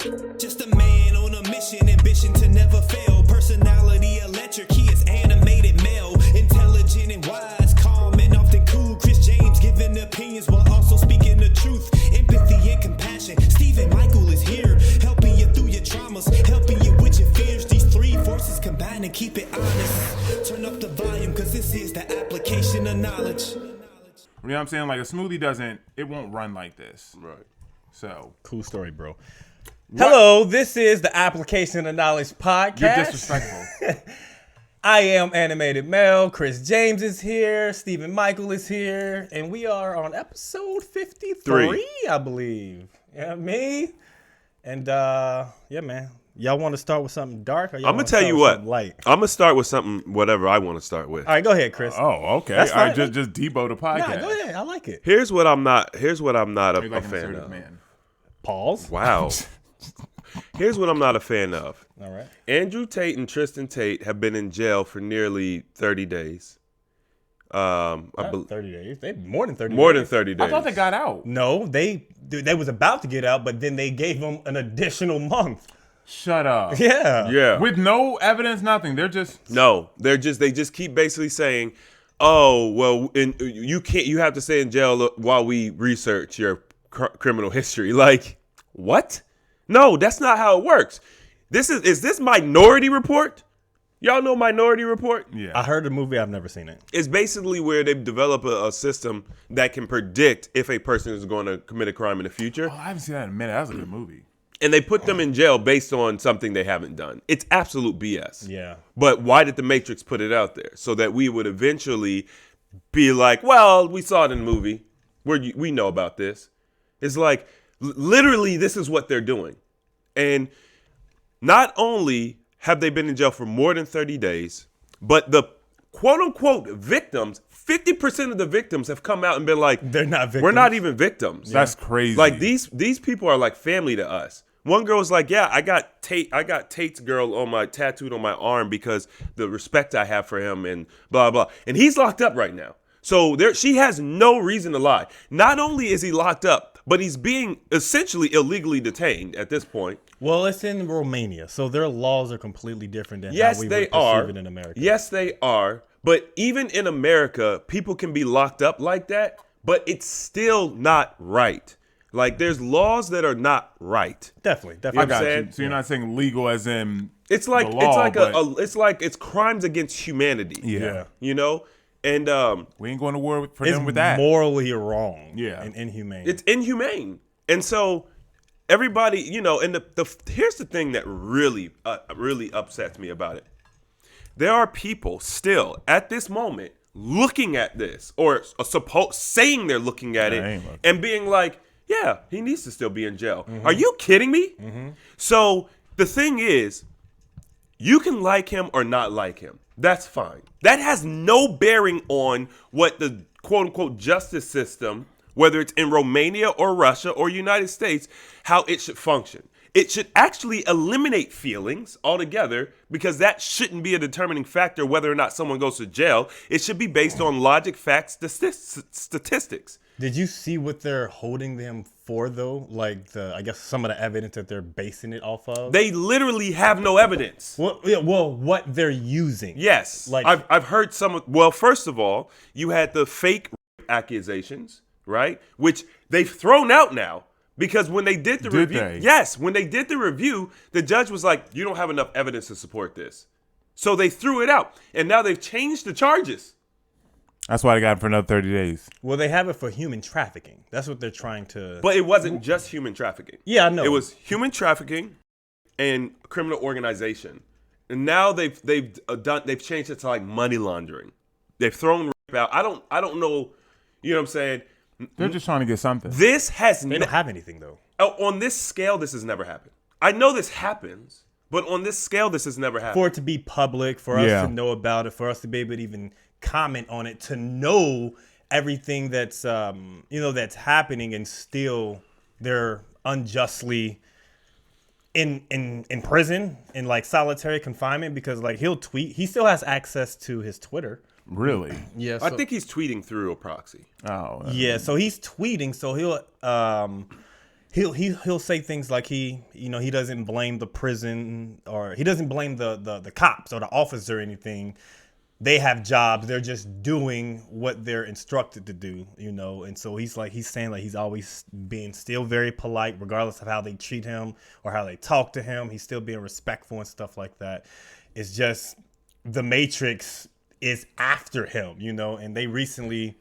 Just a man on a mission, ambition to never fail. Personality electric, he is animated male. Intelligent and wise, calm and often cool. Chris James giving opinions while also speaking the truth. Empathy and compassion. Stephen Michael is here, helping you through your traumas, helping you with your fears. These three forces combine and keep it honest. Turn up the volume, cause this is the application of knowledge. You know what I'm saying? Like a smoothie it won't run like this. Right. So. Cool story, bro. Hello, this is the Application of Knowledge podcast. You're disrespectful. I am Animated Mel. Chris James is here. Stephen Michael is here. And we are on episode 53, I believe. Yeah, me. And, yeah, man. Y'all want to start with something dark? Or I'm going to tell you what. Light? I'm going to start with something, whatever I want to start with. All right, go ahead, Chris. Oh, okay. That's all right, fine. just Debo the podcast. Nah, go ahead. I like it. Here's what I'm not a Like fan of. Man. Pause. Wow. Here's what I'm not a fan of. All right. Andrew Tate and Tristan Tate have been in jail for nearly 30 days. 30 days. They more than 30 days. More than 30 days. I thought they got out. No, they was about to get out, but then they gave them an additional month. Shut up. Yeah. Yeah. With no evidence, nothing. They're just. No, they just keep basically saying, "Oh, well, you have to stay in jail while we research your criminal history." Like, what? No, that's not how it works. Is this Minority Report? Y'all know Minority Report? Yeah. I heard the movie. I've never seen it. It's basically where they develop a system that can predict if a person is going to commit a crime in the future. Oh, I haven't seen that in a minute. That was a good movie. And they put them in jail based on something they haven't done. It's absolute BS. Yeah. But why did the Matrix put it out there? So that we would eventually be like, well, we saw it in the movie. We know about this. It's like, literally, this is what they're doing. And not only have they been in jail for more than 30 days, but the quote-unquote victims, 50% of the victims have come out and been like, they're not victims. We're not even victims. That's crazy. Like, these people are like family to us. One girl was like, yeah, I got Tate's girl tattooed on my arm because the respect I have for him and blah, blah. And he's locked up right now. So she has no reason to lie. Not only is he locked up, but he's being essentially illegally detained at this point. Well, it's in Romania, so their laws are completely different than Yes, how we they would perceive are. it in America. Yes, they are. But even in America, people can be locked up like that, but it's still not right. Like, there's laws that are not right. Definitely. I got saying? you. So you're not saying legal as in It's like the law, it's crimes against humanity. Yeah. You know? And we ain't going to war for It's them with that. morally wrong. Yeah. And inhumane. it's inhumane. And so everybody, you know, and here's the thing that really upsets me about it. There are people still at this moment looking at this or saying they're looking at it and being like, yeah, he needs to still be in jail. Mm-hmm. Are you kidding me? Mm-hmm. So the thing is, you can like him or not like him. That's fine. That has no bearing on what the quote-unquote justice system, whether it's in Romania or Russia or United States, how it should function. It should actually eliminate feelings altogether because that shouldn't be a determining factor whether or not someone goes to jail. It should be based on logic, facts, statistics. Did you see what they're holding them for, though? Like, I guess some of the evidence that they're basing it off of? They literally have no evidence. Well, what they're using. Yes. Like, I've heard well, first of all, you had the fake accusations, right? Which they've thrown out now because when they did the review. Yes, when they did the review, the judge was like, you don't have enough evidence to support this. So they threw it out. And now they've changed the charges. That's why they got it for another 30 days. Well, they have it for human trafficking. That's what they're trying to. But it wasn't just human trafficking. Yeah, I know. It was human trafficking and criminal organization. And now they've changed it to like money laundering. They've thrown rape out. I don't know. You know what I'm saying? They're just trying to get something. They don't have anything though. On this scale, this has never happened. I know this happens, but on this scale, this has never happened. For it to be public, for us to know about it, for us to be able to even comment on it, to know everything that's that's happening, and still they're unjustly in prison in like solitary confinement because like he'll tweet. He still has access to his Twitter. Really? Yeah, I think he's tweeting through a proxy. Oh. Yeah, so he's tweeting, so he'll say things like he doesn't blame the prison, or he doesn't blame the cops or the officer or anything. They have jobs. They're just doing what they're instructed to do, And so he's saying like he's always being still very polite, regardless of how they treat him or how they talk to him. He's still being respectful and stuff like that. It's just the Matrix is after him, And they recently,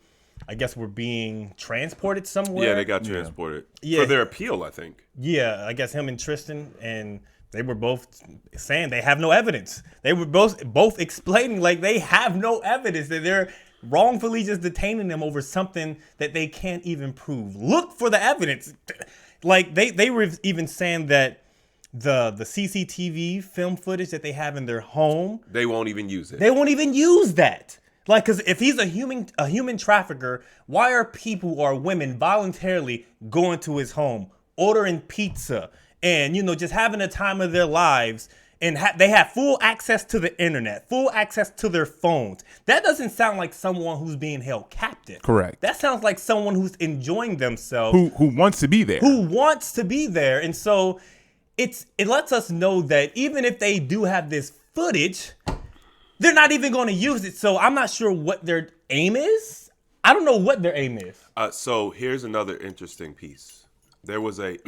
I guess, were being transported somewhere. Yeah, they got transported for their appeal, I think. Yeah, I guess him and Tristan, and they were both saying they have no evidence. They were both explaining like they have no evidence, that they're wrongfully just detaining them over something that they can't even prove. Look for the evidence. Like they were even saying that the CCTV film footage that they have in their home, they won't even use it. They won't even use that. Like, because if he's a human trafficker, why are people or women voluntarily going to his home, ordering pizza, and, just having the time of their lives, and they have full access to the internet, full access to their phones? That doesn't sound like someone who's being held captive. Correct. That sounds like someone who's enjoying themselves. Who wants to be there. Who wants to be there. And so it lets us know that even if they do have this footage, they're not even going to use it. So I'm not sure what their aim is. I don't know what their aim is. So here's another interesting piece. There was a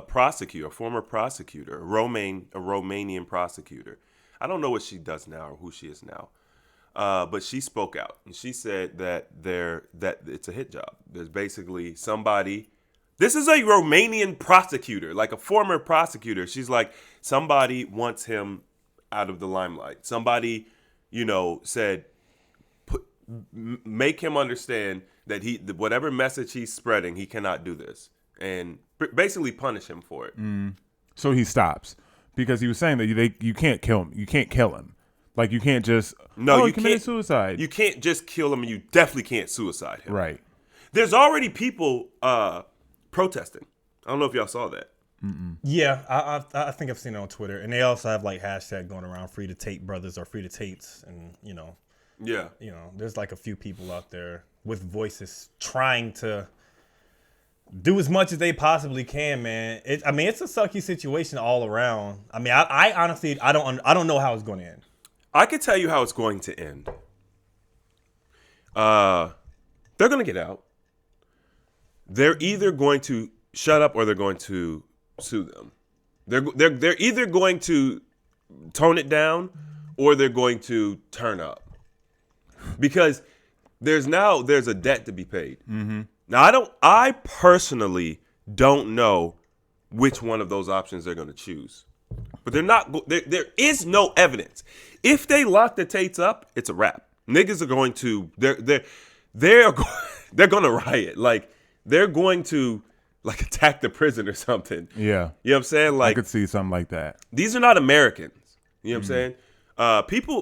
prosecutor, a former prosecutor, a Romanian prosecutor. I don't know what she does now or who she is now, but she spoke out and she said that it's a hit job. There's basically somebody. This is a Romanian prosecutor, like a former prosecutor. She's like, somebody wants him out of the limelight. Somebody, said, make him understand that whatever message he's spreading, he cannot do this. And basically punish him for it. So he stops because he was saying that you can't kill him. You can't kill him. Like you can't just you committed suicide. You can't just kill him, and you definitely can't suicide him. Right. There's already people protesting. I don't know if y'all saw that. Yeah, I think I've seen it on Twitter, and they also have like hashtag going around "Free the Tate brothers" or "Free the Tates," and Yeah. There's like a few people out there with voices trying to do as much as they possibly can, man. It's a sucky situation all around. I mean, I honestly, I don't know how it's going to end. I can tell you how it's going to end. They're going to get out. They're either going to shut up or they're going to sue them. They're either going to tone it down or they're going to turn up. Because there's a debt to be paid. Mm-hmm. Now, I personally don't know which one of those options they're going to choose. But there is no evidence. If they lock the Tates up, it's a wrap. Niggas are going to, they're going to riot. Like, they're going to, like, attack the prison or something. Yeah. You know what I'm saying? Like, I could see something like that. These are not Americans. You know what I'm saying?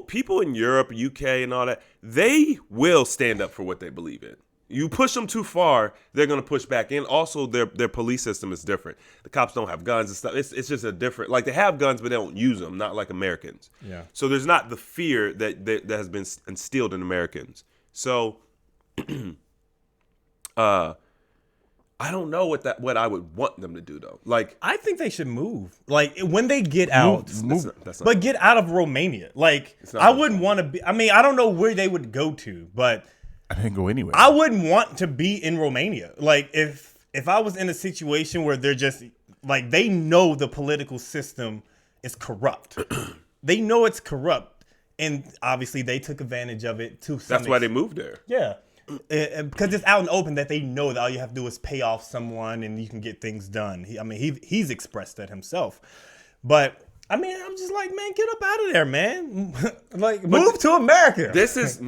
People in Europe, UK, and all that, they will stand up for what they believe in. You push them too far, they're going to push back in. Also, their police system is different. The cops don't have guns and stuff. It's just a different, like, they have guns, but they don't use them, not like Americans. Yeah. So there's not the fear that has been instilled in Americans. So, I don't know what I would want them to do, though. Like, I think they should move. Like, when they get out, that's not but get out of Romania. Like, I wouldn't want to be. I mean, I don't know where they would go to, but I didn't go anywhere. I wouldn't want to be in Romania. Like, if I was in a situation where they're just like, they know the political system is corrupt. They know it's corrupt, and obviously they took advantage of it too. That's why they moved there. Yeah. Because it's out and open that they know that all you have to do is pay off someone and you can get things done. He's expressed that himself. But I mean, I'm just like, man, get up out of there, man. Like, move to America. This is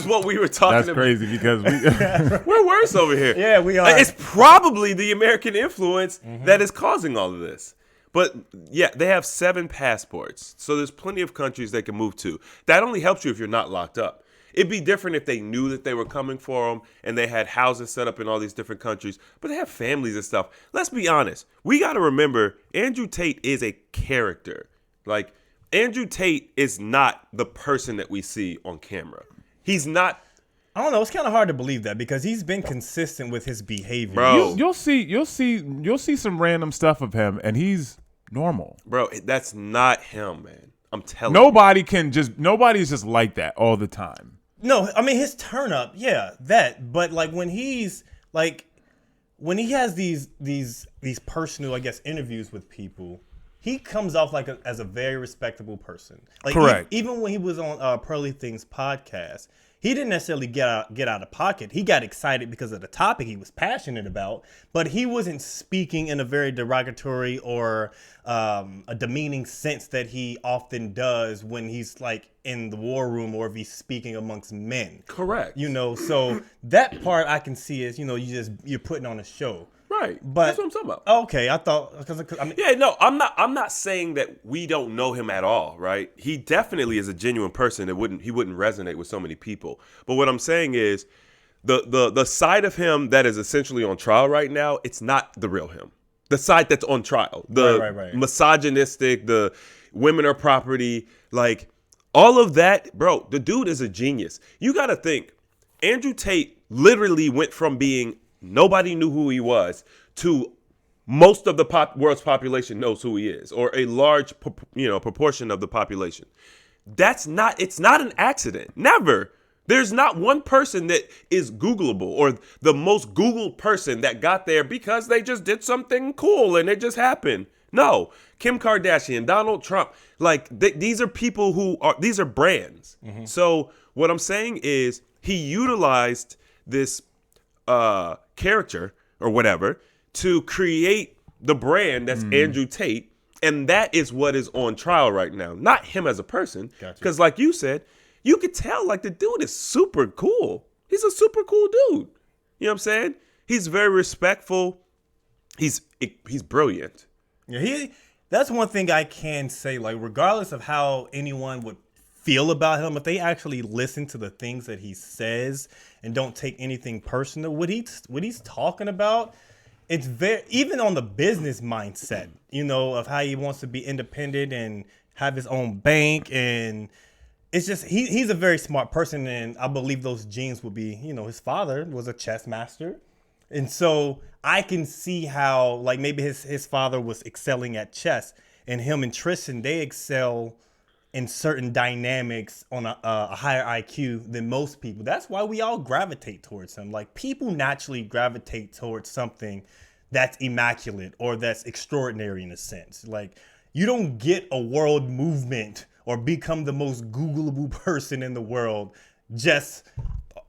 what we were talking about. That's crazy because we're worse over here. Yeah, we are. It's probably the American influence that is causing all of this. But yeah, they have 7 passports. So there's plenty of countries they can move to. That only helps you if you're not locked up. It'd be different if they knew that they were coming for them and they had houses set up in all these different countries, but they have families and stuff. Let's be honest. We got to remember Andrew Tate is a character. Like, Andrew Tate is not the person that we see on camera. He's not I don't know. It's kind of hard to believe that because he's been consistent with his behavior. Bro. You'll see some random stuff of him, and he's normal. Bro, that's not him, man. I'm telling you. Nobody's just like that all the time. No, I mean his turn up, yeah, that. But like when he has these personal, I guess, interviews with people, he comes off like as a very respectable person. Like correct. Even when he was on Pearly Things podcast, he didn't necessarily get out of pocket. He got excited because of the topic he was passionate about, but he wasn't speaking in a very derogatory or a demeaning sense that he often does when he's like in the war room or if he's speaking amongst men. Correct. So that part I can see is, you're putting on a show. Right. But that's what I'm talking about. Okay, I thought I'm not saying that we don't know him at all, right? He definitely is a genuine person that he wouldn't resonate with so many people. But what I'm saying is the side of him that is essentially on trial right now, it's not the real him. The side that's on trial, the misogynistic, the women are property, like all of that, bro, the dude is a genius. You got to think, Andrew Tate literally went from being nobody knew who he was to most of the world's population knows who he is, or a large proportion of the population. It's not an accident. Never. There's not one person that is Googleable or the most Googled person that got there because they just did something cool and it just happened. No, Kim Kardashian, Donald Trump, like these are people these are brands. Mm-hmm. So what I'm saying is he utilized this character or whatever to create the brand that's Andrew Tate, and that is what is on trial right now, not him as a person. Because like you said, you could tell like the dude is super cool. He's a super cool dude. You know what I'm saying? He's very respectful. He's brilliant. Yeah, that's one thing I can say, like regardless of how anyone would feel about him, if they actually listen to the things that he says and don't take anything personal, what he's talking about, it's very, even on the business mindset, of how he wants to be independent and have his own bank, and it's just he's a very smart person, and I believe those genes would be, his father was a chess master, and so I can see how like maybe his father was excelling at chess, and him and Tristan, they excel in certain dynamics on a higher IQ than most people. That's why we all gravitate towards him. Like people naturally gravitate towards something that's immaculate or that's extraordinary in a sense. Like you don't get a world movement or become the most Googleable person in the world just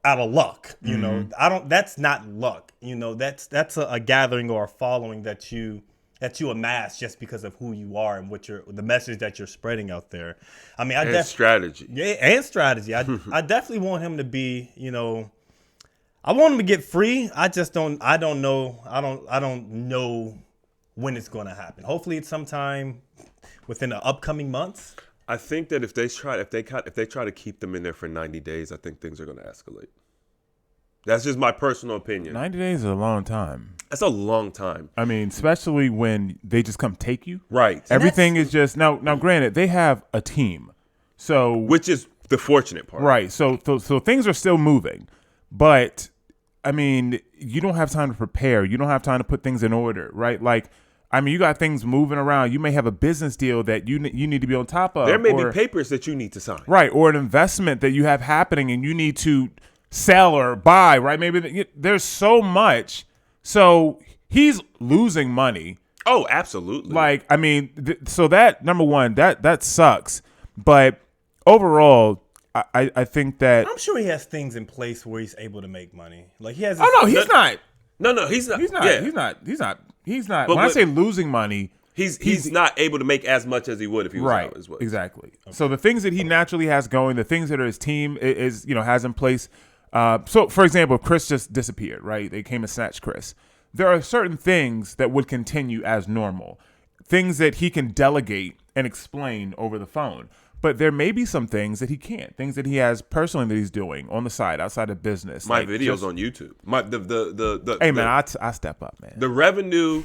out of luck. That's not luck. That's a gathering or a following that you amass just because of who you are and the message that you're spreading out there. I mean, strategy. Yeah, and strategy. I definitely want him to be, I want him to get free. I don't know when it's going to happen. Hopefully it's sometime within the upcoming months. I think that if they try to keep them in there for 90 days, I think things are going to escalate. That's just my personal opinion. 90 days is a long time. That's a long time. I mean, especially when they just come take you. Right. Everything is just now. Granted, they have a team, so which is the fortunate part. Right. So things are still moving, but I mean, you don't have time to prepare. You don't have time to put things in order. Right. Like, I mean, you got things moving around. You may have a business deal that you need to be on top of. There may be papers that you need to sign. Right. Or an investment that you have happening and you need to sell or buy, right? Maybe there's so much. So he's losing money. Oh, absolutely. Like, I mean, so that, number one, that sucks. But overall, I think that I'm sure he has things in place where he's able to make money. Like he has. Oh no, he's not. No, he's not. He's not. Yeah. He's not. But when I say losing money, he's not able to make as much as he would if he was right. out as well. Exactly. Okay. So the things that he naturally has going, the things that his team is has in place. So, for example, Chris just disappeared, right? They came and snatched Chris. There are certain things that would continue as normal, things that he can delegate and explain over the phone. But there may be some things that he can't, things that he has personally that he's doing on the side, outside of business. My videos on YouTube. Hey, man, I step up, man. The revenue,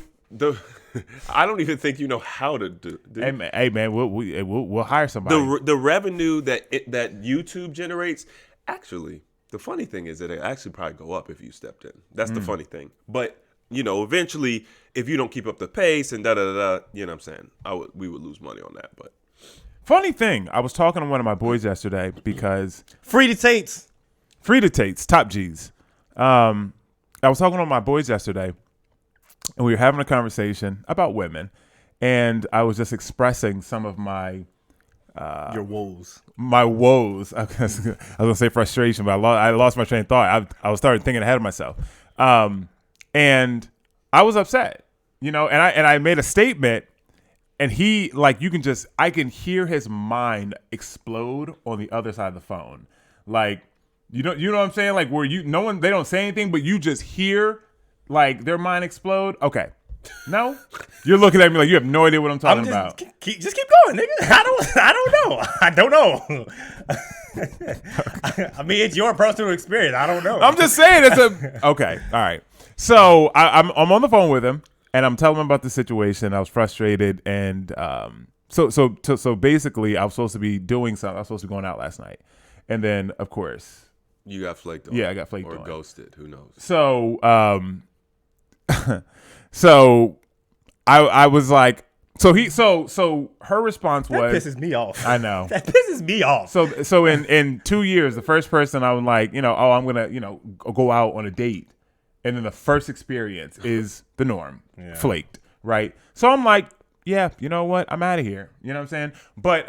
I don't even think you know how to do. Hey, man, we'll hire somebody. The revenue that YouTube generates, actually, The funny thing is that it actually probably go up if you stepped in. That's the funny thing. But, you know, eventually, if you don't keep up the pace and da-da-da-da, you know what I'm saying, we would lose money on that. But funny thing, I was talking to one of my boys yesterday because Free to Tates. Top G's. I was talking to my boys yesterday, and we were having a conversation about women, and I was just expressing some of my Your woes. my woes. I was gonna say frustration, but I lost my train of thought. I was started thinking ahead of myself, and I was upset, you know. And I made a statement, and he I can hear his mind explode on the other side of the phone, like you know what I'm saying, like where they don't say anything, but you just hear like their mind explode. Okay. No, you're looking at me like you have no idea what I'm talking about. Just keep going, nigga. I don't know. I mean, it's your personal experience. I don't know. I'm just saying okay. All right. So I'm on the phone with him, and I'm telling him about the situation. I was frustrated, and so basically, I was supposed to be doing something. I was supposed to be going out last night, and then of course you got flaked on. Yeah, I got flaked or on. Or ghosted. Who knows? So So I was like, so her response was, that pisses me off. I know. That pisses me off. So in 2 years, the first person I was like, you know, oh, I'm gonna, you know, go out on a date, and then the first experience is the norm, flaked, right? So I'm like, yeah, you know what, I'm out of here. You know what I'm saying? But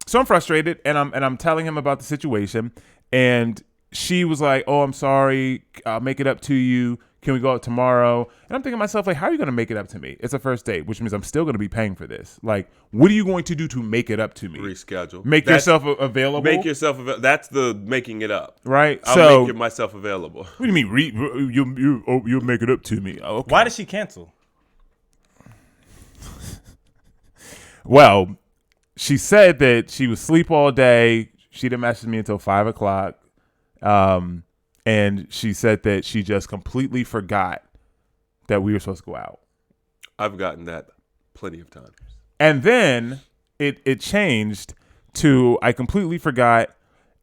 so I'm frustrated, and I'm telling him about the situation, and she was like, oh, I'm sorry, I'll make it up to you. Can we go out tomorrow? And I'm thinking to myself, like, how are you going to make it up to me? It's a first date, which means I'm still going to be paying for this. Like, what are you going to do to make it up to me? Reschedule. Make yourself available? Make yourself available. That's the making it up. Right? I'll make myself available. What do you mean? You'll make it up to me. Okay. Why did she cancel? Well, she said that she was asleep all day. She didn't message me until 5 o'clock. And she said that she just completely forgot that we were supposed to go out. I've gotten that plenty of times. And then it changed to I completely forgot,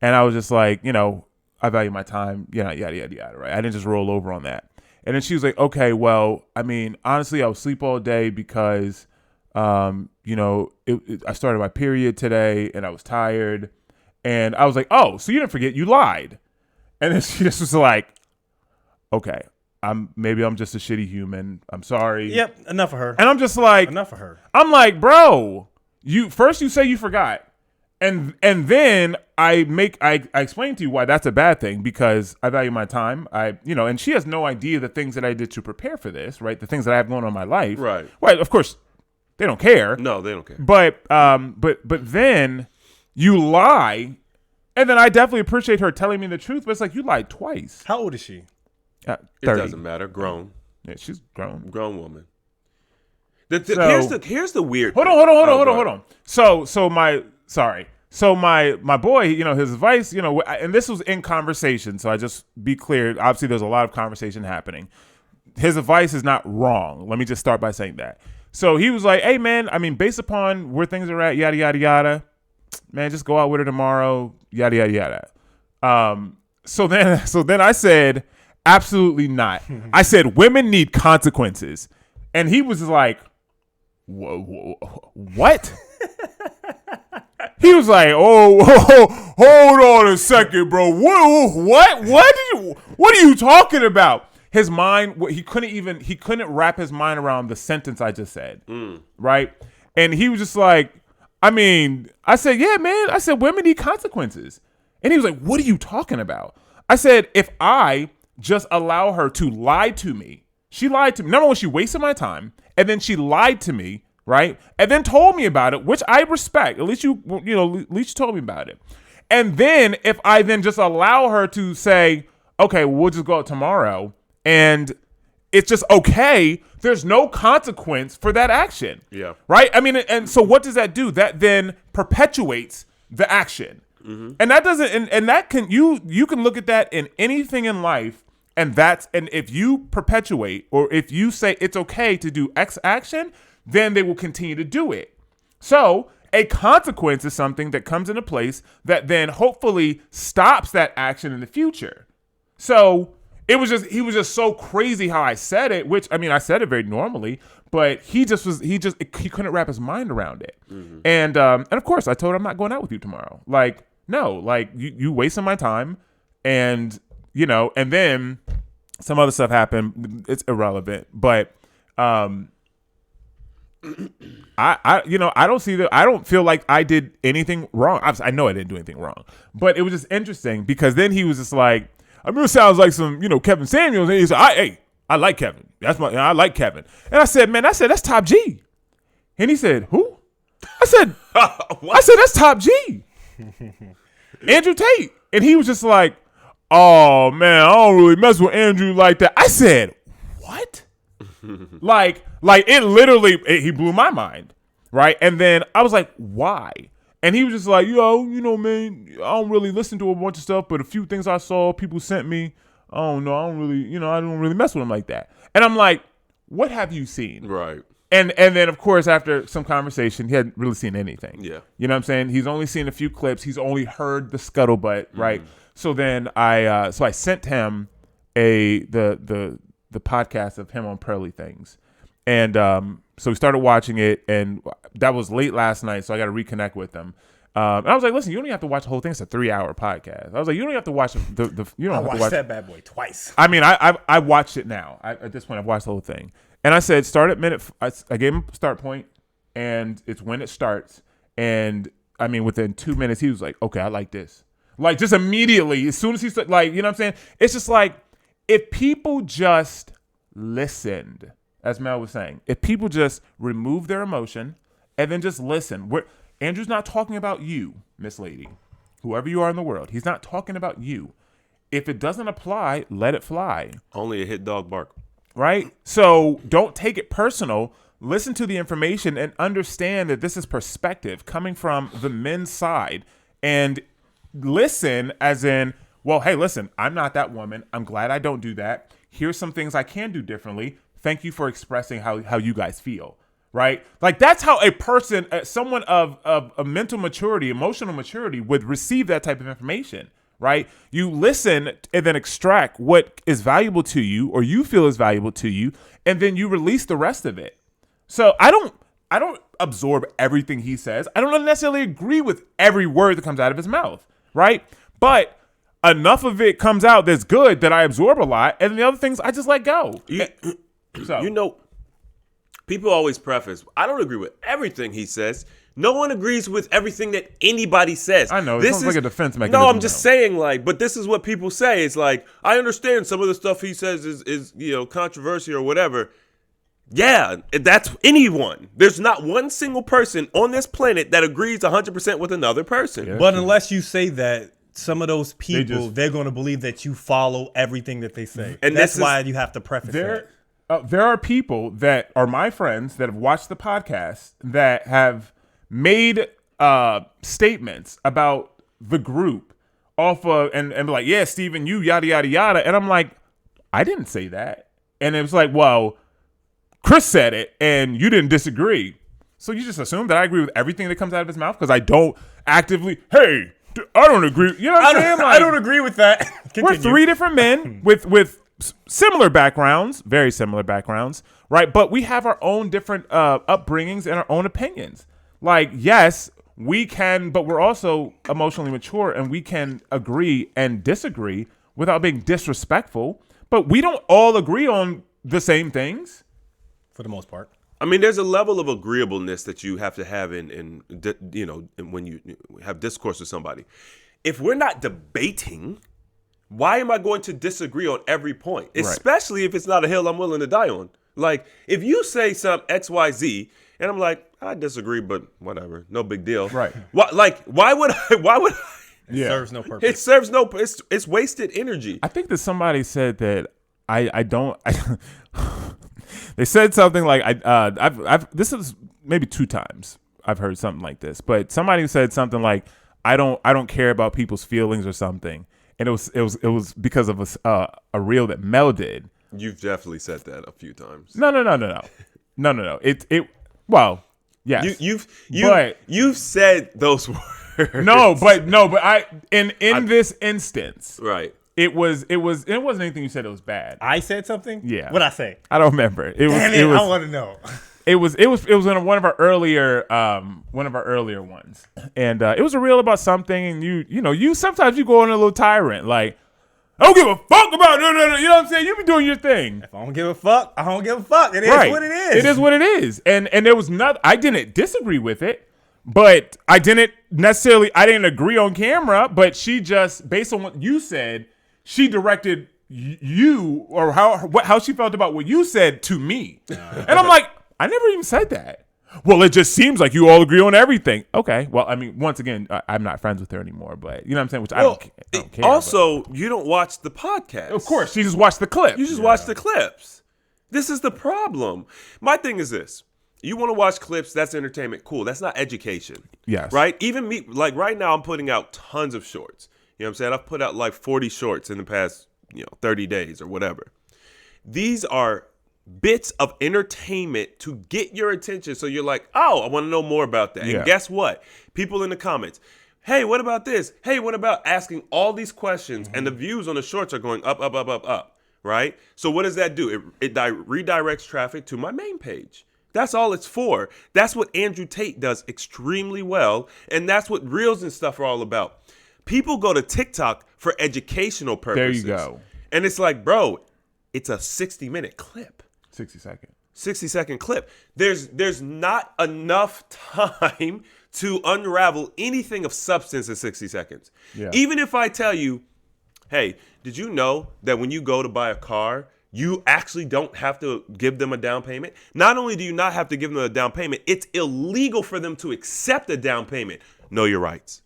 and I was just like, you know, I value my time, yada, yada, yada, yada, right? I didn't just roll over on that. And then she was like, okay, well, I mean, honestly, I was asleep all day because, you know, I started my period today, and I was tired. And I was like, oh, so you didn't forget, you lied. And then she just was like, okay, maybe I'm just a shitty human. I'm sorry. Yep, enough of her. And I'm just like, enough of her. I'm like, bro, you say you forgot. And then I explain to you why that's a bad thing, because I value my time. And she has no idea the things that I did to prepare for this, right? The things that I have going on in my life. Right. Well, of course, they don't care. No, they don't care. But then you lie. And then I definitely appreciate her telling me the truth, but it's like, you lied twice. How old is she? 30. It doesn't matter. Grown. Yeah, she's grown. Grown woman. Here's the weird. Hold on. So my boy, you know, his advice, you know, and this was in conversation. So I just be clear. Obviously, there's a lot of conversation happening. His advice is not wrong. Let me just start by saying that. So he was like, hey man, I mean, based upon where things are at, yada yada yada. Man, just go out with her tomorrow, yada yada yada. So then I said, absolutely not. I said women need consequences, and he was like, what? He was like, oh, hold on a second, bro. What? What are you talking about? His mind, he couldn't wrap his mind around the sentence I just said, right? And he was just like, I mean, I said, yeah, man. I said, women need consequences. And he was like, what are you talking about? I said, if I just allow her to lie to me, she lied to me. Number one, she wasted my time. And then she lied to me, right? And then told me about it, which I respect. At least you told me about it. And then if I then just allow her to say, okay, we'll just go out tomorrow, and it's just okay, there's no consequence for that action. Yeah. Right? I mean, and so what does that do? That then perpetuates the action. Mm-hmm. And that doesn't, and that can, you can look at that in anything in life, and if you perpetuate, or if you say it's okay to do X action, then they will continue to do it. So a consequence is something that comes into place that then hopefully stops that action in the future. So he was just so crazy how I said it, which, I mean, I said it very normally, but he couldn't wrap his mind around it. Mm-hmm. And of course I told him I'm not going out with you tomorrow. Like, no, like you wasting my time. And, you know, and then some other stuff happened. It's irrelevant, but, I don't feel like I did anything wrong. I know I didn't do anything wrong, but it was just interesting because then he was just like, I mean, it sounds like some, you know, Kevin Samuels. And he said, I like Kevin. I like Kevin. And I said, that's Top G. And he said, who? I said, that's Top G. Andrew Tate. And he was just like, oh man, I don't really mess with Andrew like that. I said, what? like it literally, he blew my mind. Right. And then I was like, why? And he was just like, yo, you know, man, I don't really listen to a bunch of stuff, but a few things I saw people sent me, I don't know, I don't really mess with them like that. And I'm like, what have you seen? Right. And then, of course, after some conversation, he hadn't really seen anything. Yeah. You know what I'm saying? He's only seen a few clips. He's only heard the scuttlebutt, right? So then I sent him the podcast of him on Pearly Things. And so we started watching it, and that was late last night, so I got to reconnect with him. And I was like, listen, you don't even have to watch the whole thing. It's a 3-hour podcast. I was like, you don't have to watch you don't have to watch that bad boy twice. I mean, I watched it now. At this point, I've watched the whole thing. And I said, start at minute. I gave him a start point, and it's when it starts. And I mean, within 2 minutes, he was like, okay, I like this. Like, just immediately, as soon as he started, like, you know what I'm saying? It's just like, if people just listened, as Mel was saying, if people just remove their emotion and then just listen. Andrew's not talking about you, Miss Lady, whoever you are in the world. He's not talking about you. If it doesn't apply, let it fly. Only a hit dog bark. Right? So don't take it personal. Listen to the information and understand that this is perspective coming from the men's side. And listen as in, well, hey, listen, I'm not that woman. I'm glad I don't do that. Here's some things I can do differently. Thank you for expressing how you guys feel. Right? Like, that's how a person, someone of a mental maturity, emotional maturity would receive that type of information. Right? You listen and then extract what is valuable to you or you feel is valuable to you, and then you release the rest of it. So I don't absorb everything he says. I don't necessarily agree with every word that comes out of his mouth. Right? But enough of it comes out that's good that I absorb a lot, and the other things I just let go. You know, people always preface, I don't agree with everything he says. No one agrees with everything that anybody says. I know. It sounds like a defense mechanism. No, I'm just saying, like, but this is what people say. It's like, I understand some of the stuff he says is you know, controversy or whatever. Yeah, that's anyone. There's not one single person on this planet that agrees 100% with another person. Yeah, but unless you say that, some of those people, they're going to believe that you follow everything that they say. And that's why you have to preface it. There are people that are my friends that have watched the podcast that have made statements about the group off of and be like, yeah, Stephen, you yada yada yada, and I'm like, I didn't say that, and it was like, well, Chris said it, and you didn't disagree, so you just assume that I agree with everything that comes out of his mouth because I don't actively, hey, I don't agree. You know what I'm saying? Like, I don't agree with that. We're three different men with similar backgrounds, very similar backgrounds, right? But we have our own different upbringings and our own opinions. Like, yes, we can, but we're also emotionally mature and we can agree and disagree without being disrespectful. But we don't all agree on the same things. For the most part. I mean, there's a level of agreeableness that you have to have in you know, when you have discourse with somebody. If we're not debating, why am I going to disagree on every point? Especially if it's not a hill I'm willing to die on. Like, if you say some X, Y, Z, and I'm like, I disagree, but whatever, no big deal. Right. Why would I? It serves no purpose. It serves no purpose. It's wasted energy. I think that somebody said that I don't. They said something like I've this is maybe 2 times I've heard something like this, but somebody said something like I don't care about people's feelings or something, and it was because of a reel that Mel did. You've definitely said that a few times. No. Well, Yes. You've said those words. No, but I in this instance, right. It wasn't anything you said that was bad. I said something? Yeah. What'd I say? I don't remember. I want to know. It was in one of our earlier ones, and it was a reel about something, and you sometimes you go on a little tyrant like, I don't give a fuck about no, you know what I'm saying? You be doing your thing. If I don't give a fuck, I don't give a fuck. It is what it is. It is what it is, and there was not. I didn't disagree with it, but I didn't agree on camera. But she just, based on what you said, she directed you or how she felt about what you said to me, and I'm like, I never even said that. Well, it just seems like you all agree on everything. Okay. Well, I mean, once again, I'm not friends with her anymore, but you know what I'm saying? Which I don't care. Also, you don't watch the podcast. Of course. She just watched the clip. You just watch the clips. This is the problem. My thing is this. You want to watch clips, that's entertainment. Cool. That's not education. Yes. Right? Even me, like right now, I'm putting out tons of shorts. You know what I'm saying? I've put out like 40 shorts in the past, 30 days or whatever. These are bits of entertainment to get your attention, so you're like, oh, I want to know more about that. Yeah. And guess what? People in the comments, hey, what about this? Hey, what about asking all these questions? And the views on the shorts are going up, right? So what does that do? It redirects traffic to my main page. That's all it's for. That's what Andrew Tate does extremely well, and that's what Reels and stuff are all about. People go to TikTok for educational purposes. There you go. And it's like, bro, it's a 60-minute clip. 60-second clip. There's not enough time to unravel anything of substance in 60 seconds. Yeah. Even if I tell you, hey, did you know that when you go to buy a car, you actually don't have to give them a down payment? Not only do you not have to give them a down payment, it's illegal for them to accept a down payment. Know your rights.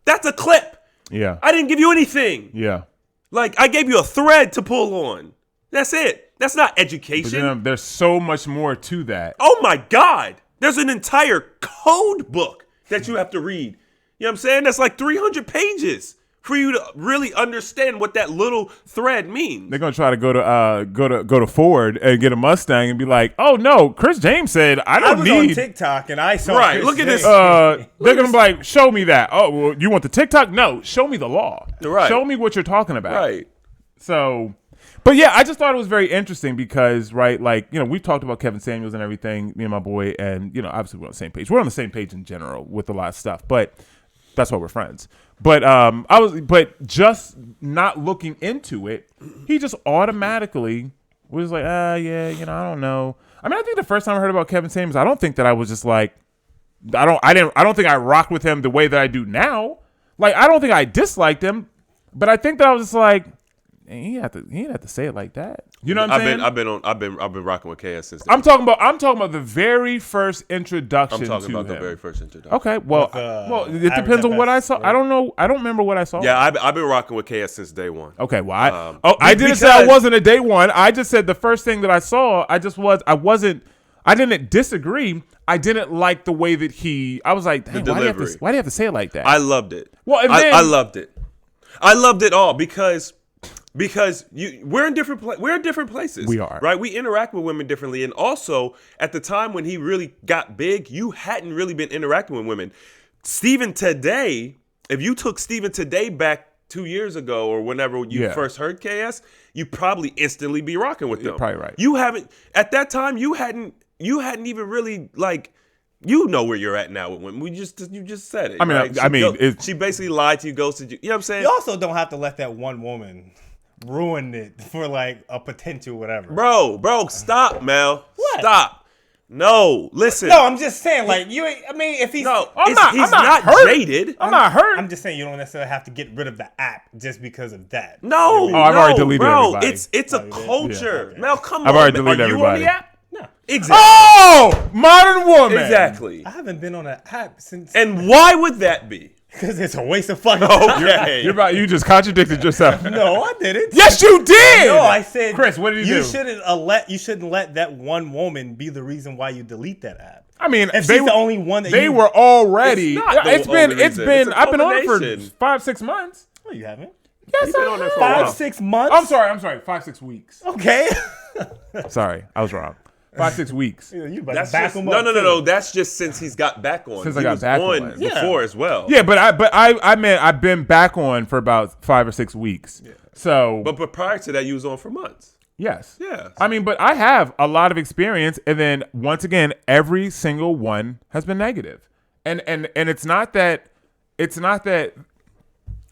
That's a clip. Yeah. I didn't give you anything. Yeah. Like, I gave you a thread to pull on. That's it. That's not education. But then, there's so much more to that. Oh my God. There's an entire code book that you have to read. You know what I'm saying? That's like 300 pages for you to really understand what that little thread means. They're gonna try to go to Ford and get a Mustang and be like, oh no, Chris James said I was on TikTok and I saw right. Chris Look at James. this. They're gonna be like, show me that. Oh, well, you want the TikTok? No, show me the law. Right. Show me what you're talking about. Right. So, but yeah, I just thought it was very interesting because, right, like, we've talked about Kevin Samuels and everything, me and my boy, and, obviously we're on the same page. We're on the same page in general with a lot of stuff, but that's why we're friends. But but just not looking into it, he just automatically was like, yeah, I don't know. I mean, I think the first time I heard about Kevin Samuels, I don't think that I was just like, I don't think I rocked with him the way that I do now. Like, I don't think I disliked him, but I think that I was just like, he didn't have to say it like that. You know what I'm saying? I've been rocking with KS since then. I'm talking about the very first introduction. I'm talking to about him. the very first introduction. Okay, well, it depends on what I saw. I don't know. I don't remember what I saw. Yeah, I've been rocking with KS since day one. Okay, well, I didn't say I wasn't a day one. I just said the first thing that I saw. I didn't disagree. I didn't like the way that I was like, why do you have to say it like that? I loved it. Well, and I loved it. I loved it all because we're in different places. We are. Right? We interact with women differently. And also, at the time when he really got big, you hadn't really been interacting with women. Stephen today, if you took Stephen today back 2 years ago or whenever you first heard KS, you'd probably instantly be rocking with them. You're probably right. You haven't, at that time, you hadn't even really, like, you know where you're at now with women. You just said it. I mean, she basically lied to you, ghosted you. You know what I'm saying? You also don't have to let that one woman ruin it for like a potential whatever. Bro, stop, Mel. What? Stop. No, listen. No, I'm just saying, like, you ain't, I mean, if he's... No, he's not hurt. jaded. I'm not hurt. I'm just saying you don't necessarily have to get rid of the app just because of that. No, I've already deleted bro, everybody. It's a culture. Yeah. Mel, come on. I've already deleted Are you everybody. on the app? No. Exactly. Oh, modern woman. Exactly. I haven't been on an app since... And why would that be? Because it's a waste of fucking time. Okay. You just contradicted yourself. No, I didn't. Yes, you did. No, I said, Chris, what did you do? You shouldn't let that one woman be the reason why you delete that app. I mean, if she's the only one that they were already. I've been on it for culmination. 5-6 months. No, you haven't. Yes, You've been on there for a while. 5-6 months. I'm sorry. 5-6 weeks. Okay. Sorry, I was wrong. 5-6 weeks. You about That's to back just, him no, up, no, no, too. no. That's just since he's got back on. Since he I got was back on on. before as well. Yeah, but I meant I've been back on for about 5 or 6 weeks. Yeah. So, But prior to that, you was on for months. yes. Yeah. I mean, but I have a lot of experience, and then once again, every single one has been negative. And it's not that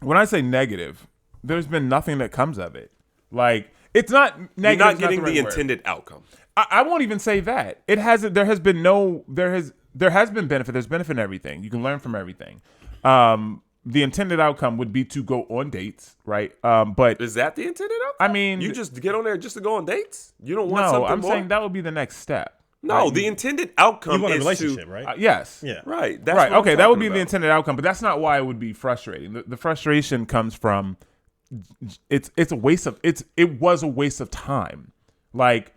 when I say negative, there's been nothing that comes of it. Like, it's not negative. You're not it's getting the right the word. intended outcome. I won't even say that. It hasn't. There has been benefit. There's benefit in everything. You can learn from everything. The intended outcome would be to go on dates, right? But Is that the intended outcome? I mean, You just get on there just to go on dates? You don't want no. something I'm more? saying that would be the next step. No, Right? the intended outcome You want a is relationship, to, right? Yes. Yeah. Right. That's Right. what I'm Okay. That would talking be the about. intended outcome, but that's not why it would be frustrating. The frustration comes from it was a waste of time. Like,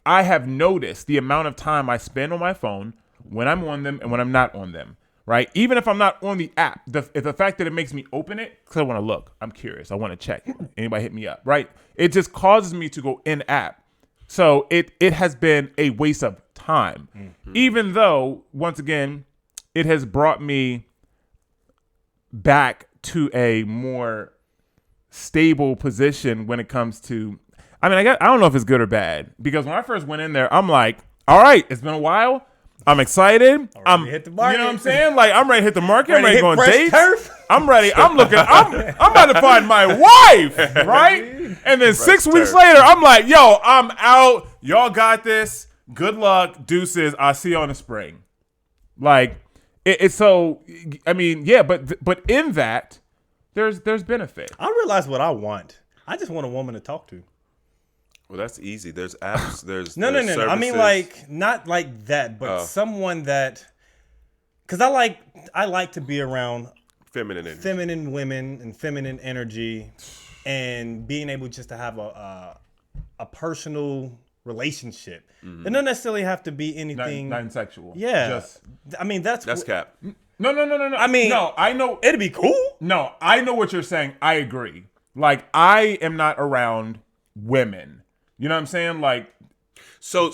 I have noticed the amount of time I spend on my phone when I'm on them and when I'm not on them. Right. Even if I'm not on the app, the fact that it makes me open it because I want to look, I'm curious, I want to check. Anybody hit me up? Right. It just causes me to go in app. So it has been a waste of time, even though, once again, it has brought me back to a more stable position when it comes to, I mean, I don't know if it's good or bad, because when I first went in there, I'm like, all right, it's been a while. I'm excited. I'm hit the market. You know what I'm saying? Like, I'm ready to hit the market. I'm ready to go on fresh dates. turf. I'm ready. I'm looking. I'm about to find my wife, right? And then 6 weeks later, I'm like, yo, I'm out. Y'all got this. Good luck. Deuces. I'll see you in the spring. Like, it's so, I mean, yeah, but in that, there's benefit. I realize what I want. I just want a woman to talk to. Well, that's easy. There's apps. There's No. services. I mean, like, not like that, but someone that, because I like to be around feminine energy. feminine women and feminine energy, and being able just to have a personal relationship. It doesn't necessarily have to be anything Non-sexual. Yeah, I mean that's cap. No. I mean, no, I know. it'd be cool. No, I know what you're saying. I agree. Like, I am not around women. You know what I'm saying? Like, So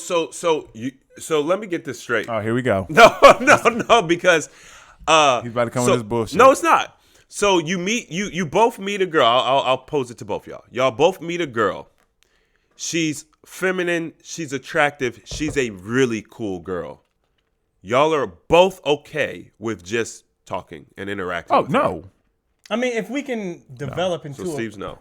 let me get this straight. oh, here we go. No, because He's about to come with his bullshit. No, it's not. So you both meet a girl. I'll pose it to both y'all. Y'all both meet a girl. She's feminine. She's attractive. She's a really cool girl. Y'all are both okay with just talking and interacting. Oh, with no. her. I mean, if we can develop into So Steve's no.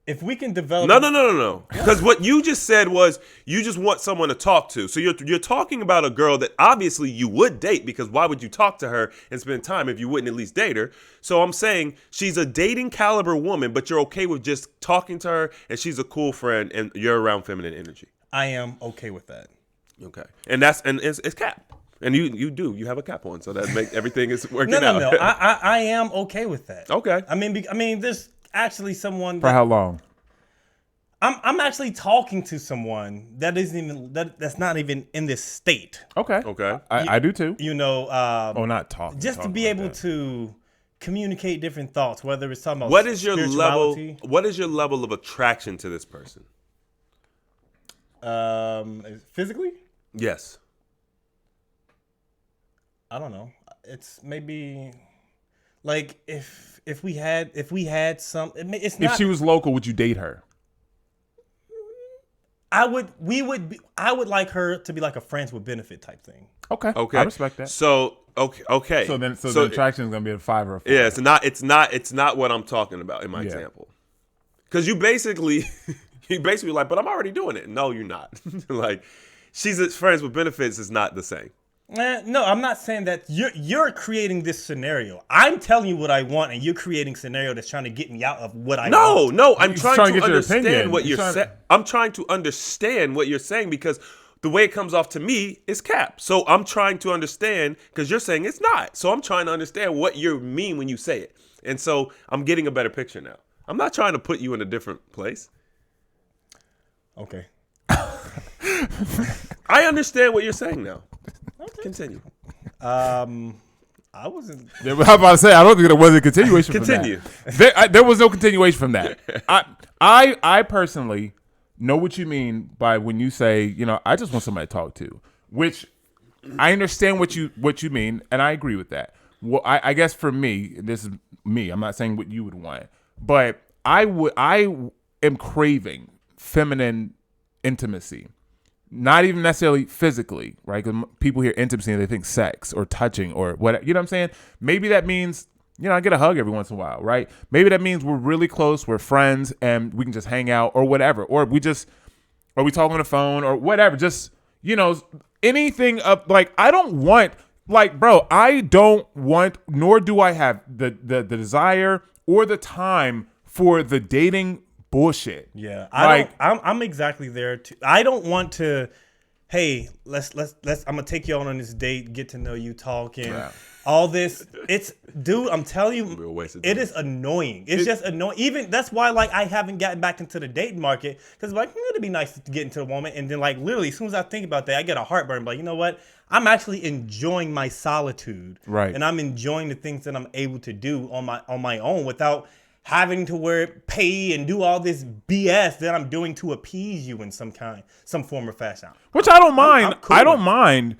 if we can develop No. Because what you just said was you just want someone to talk to. So you're talking about a girl that obviously you would date, because why would you talk to her and spend time if you wouldn't at least date her? So I'm saying she's a dating caliber woman, but you're okay with just talking to her, and she's a cool friend, and you're around feminine energy. I am okay with that. Okay, and it's cap, and you have a cap on, so that makes everything is working out. No. I am okay with that. Okay. I mean, there's actually someone For how long? I'm actually talking to someone that isn't even that's not even in this state. Okay. I do too. You know, Not talk. just to be able to communicate different thoughts, whether it's talking about What is your level? spirituality. What is your level of attraction to this person? Physically? Yes. I don't know. It's maybe like if we had some. It's not. If she was local, would you date her? I would like her to be like a friends with benefit type thing. Okay. Okay. I respect that. So okay. So the attraction is gonna be a 5 or a 4. Yeah, it's not what I'm talking about in my example. Because you basically like, but I'm already doing it. No, you're not. Like, she's friends with benefits is not the same. No, I'm not saying that. You're creating this scenario. I'm telling you what I want, and you're creating a scenario that's trying to get me out of what I want. No, I'm He's trying trying to to get your understand opinion. what He's you're trying saying. I'm trying to understand what you're saying, because the way it comes off to me is cap. So I'm trying to understand, because you're saying it's not. So I'm trying to understand what you mean when you say it. And so I'm getting a better picture now. I'm not trying to put you in a different place. Okay. I understand what you're saying now. Okay. Continue. I wasn't. I'm about to say, I don't think there was a continuation. Continue. From that. There was no continuation from that. I personally know what you mean by when you say, you know, I just want somebody to talk to, which I understand what you mean, and I agree with that. Well, I guess for me, this is me. I'm not saying what you would want, but I am craving feminine intimacy, not even necessarily physically, right? Because people hear intimacy and they think sex or touching or what, you know what I'm saying? Maybe that means, you know, I get a hug every once in a while, right? Maybe that means we're really close, we're friends, and we can just hang out or whatever, or we talk on the phone or whatever. Just, you know, anything up. Like, I don't want. Like, bro, I don't want, nor do I have the desire or the time for the dating bullshit. Yeah, I'm exactly there too. I don't want to. Hey, let's. I'm gonna take you on this date, get to know you, talking, all this. It's, dude, I'm telling you, it is annoying. It's just annoying. Even that's why, like, I haven't gotten back into the dating market because, like, it'd be nice to get into the woman, and then, like, literally, as soon as I think about that, I get a heartburn. Like, you know what? I'm actually enjoying my solitude, right? And I'm enjoying the things that I'm able to do on my own without having to pay and do all this BS that I'm doing to appease you in some form or fashion. Which I don't mind. I'm cool. I don't mind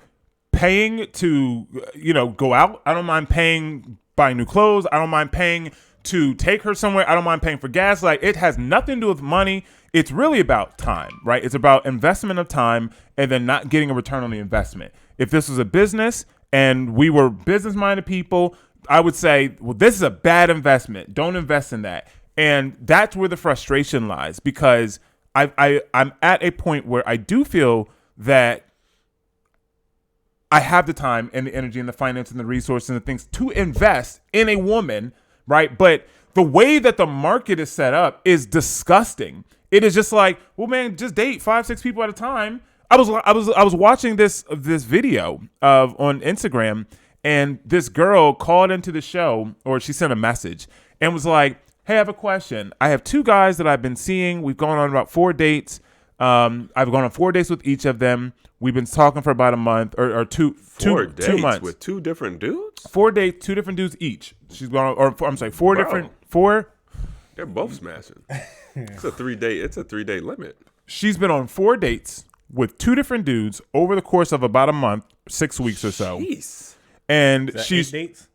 paying to, you know, go out. I don't mind paying, buying new clothes. I don't mind paying to take her somewhere. I don't mind paying for gas. Like, it has nothing to do with money. It's really about time, right? It's about investment of time and then not getting a return on the investment. If this was a business and we were business-minded people, I would say, well, this is a bad investment. Don't invest in that. And that's where the frustration lies, because I'm at a point where I do feel that I have the time and the energy and the finance and the resources and the things to invest in a woman, right? But the way that the market is set up is disgusting. It is just like, well, man, just date 5-6 people at a time. I was watching this video on Instagram, and this girl called into the show, or she sent a message and was like, hey, I have a question. I have 2 guys that I've been seeing. We've gone on about 4 dates. I've gone on 4 dates with each of them. We've been talking for about a month or two months with 2 different dudes. 4 dates, 2 different dudes each. She's gone, or I'm sorry, 4 different. They're both smashing. It's a 3-day limit. She's been on 4 dates with 2 different dudes over the course of about a month, 6 weeks or so. Jeez. And she's 8 dates?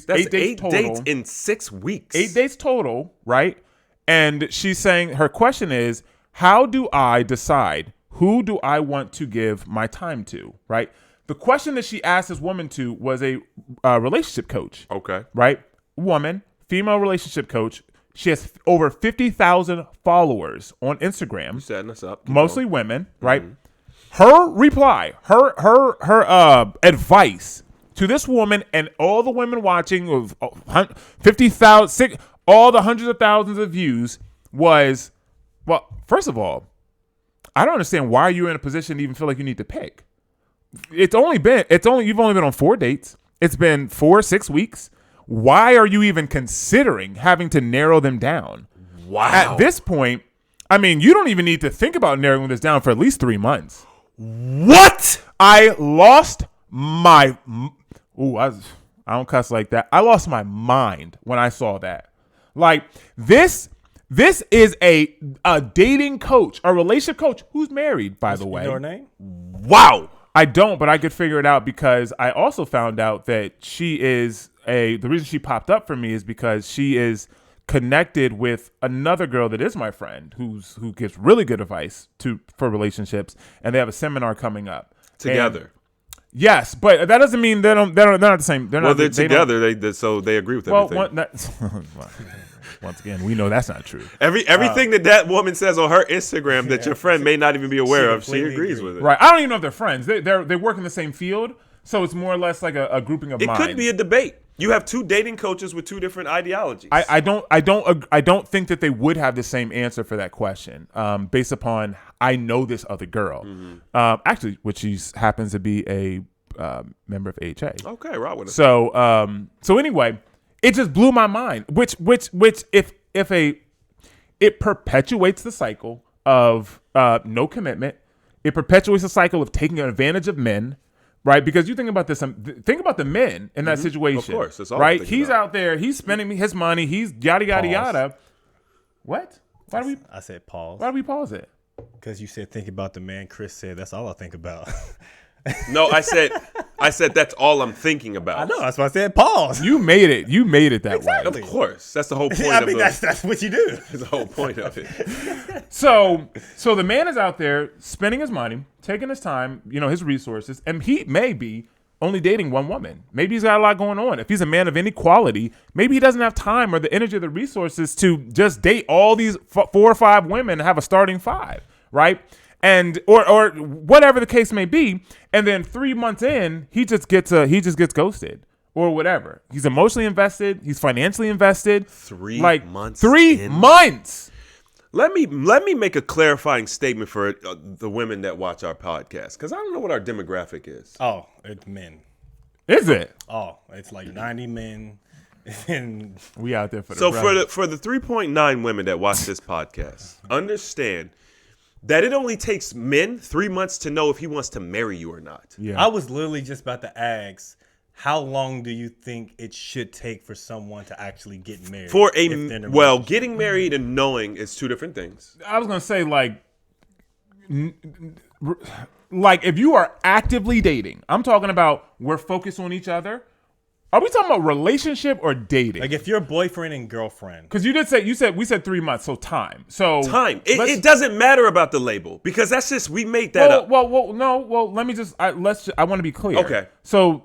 That's 8 total. dates in 6 weeks. 8 dates total, right? And she's saying, her question is, how do I decide who do I want to give my time to, right? The question that she asked this woman to was a relationship coach. Okay. Right? Woman, female relationship coach. She has over 50,000 followers on Instagram. You setting us up. Mostly women, right? Mm-hmm. Her reply, her advice to this woman and all the women watching of 50,000, all the hundreds of thousands of views was, well, first of all, I don't understand why you're in a position to even feel like you need to pick. You've only been on 4 dates. It's been 4-6 weeks. Why are you even considering having to narrow them down? Wow. At this point, I mean, you don't even need to think about narrowing this down for at least 3 months. What? I lost my... I don't cuss like that. I lost my mind when I saw that. Like, this is a dating coach, a relationship coach who's married, by the way. You know her name? Wow. I don't, but I could figure it out because I also found out that she is the reason she popped up for me is because she is connected with another girl that is my friend who gives really good advice for relationships, and they have a seminar coming up together. And, yes, but that doesn't mean they're not the same. They're together. So they agree with everything. Once again, we know that's not true. Everything that woman says on her Instagram that your friend may not even be aware of, she agrees with it. Right. I don't even know if they're friends. They work in the same field, so it's more or less like a grouping of minds. It could be a debate. You have 2 dating coaches with 2 different ideologies. I don't think that they would have the same answer for that question, based upon I know this other girl, actually, which she happens to be a member of AHA. Okay, right with it. So anyway, it just blew my mind. Which if it perpetuates the cycle of no commitment, it perpetuates the cycle of taking advantage of men. Right, because you think about this. Think about the men in that situation. Of course, that's all. Right, he's out there. He's spending his money. He's yada yada yada. What? I said pause. Why do we pause it? Because you said think about the man. Chris said that's all I think about. No, I said that's all I'm thinking about. I know. That's why I said pause. You made it. You made it that way. Of course, that's the whole point. I mean, that's what you do. That's the whole point of it. So the man is out there spending his money, taking his time, his resources, and he may be only dating one woman. Maybe he's got a lot going on. If he's a man of any quality, maybe he doesn't have time or the energy or the resources to just date all these 4 or 5 women and have a starting 5, right? And or whatever the case may be, and then 3 months in, he just gets ghosted or whatever. He's emotionally invested. He's financially invested. 3 months. 3 months. Let me make a clarifying statement for the women that watch our podcast, because I don't know what our demographic is. Oh, it's men. Is it? Oh, it's like 90 men. And we out there for the so brother. for the 3.9 women that watch this podcast, understand that it only takes men 3 months to know if he wants to marry you or not. Yeah. I was literally just about to ask, how long do you think it should take for someone to actually get married? Getting married and knowing is 2 different things. I was gonna say like if you are actively dating, I'm talking about we're focused on each other. Are we talking about relationship or dating? Like if you're boyfriend and girlfriend. Because we said 3 months, so time. So time. It doesn't matter about the label, because that's just, we made that up. Let me just I want to be clear. Okay. So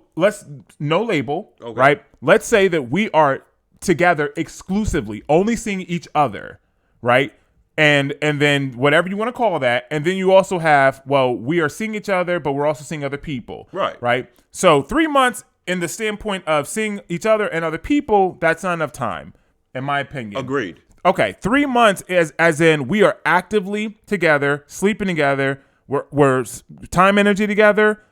no label, okay, right? Let's say that we are together exclusively, only seeing each other, right? And then whatever you want to call that, and then you also have, we are seeing each other, but we're also seeing other people. Right? So 3 months in the standpoint of seeing each other and other people, that's not enough time, in my opinion. Agreed. Okay, 3 months is as in we are actively together, sleeping together, we're time energy together,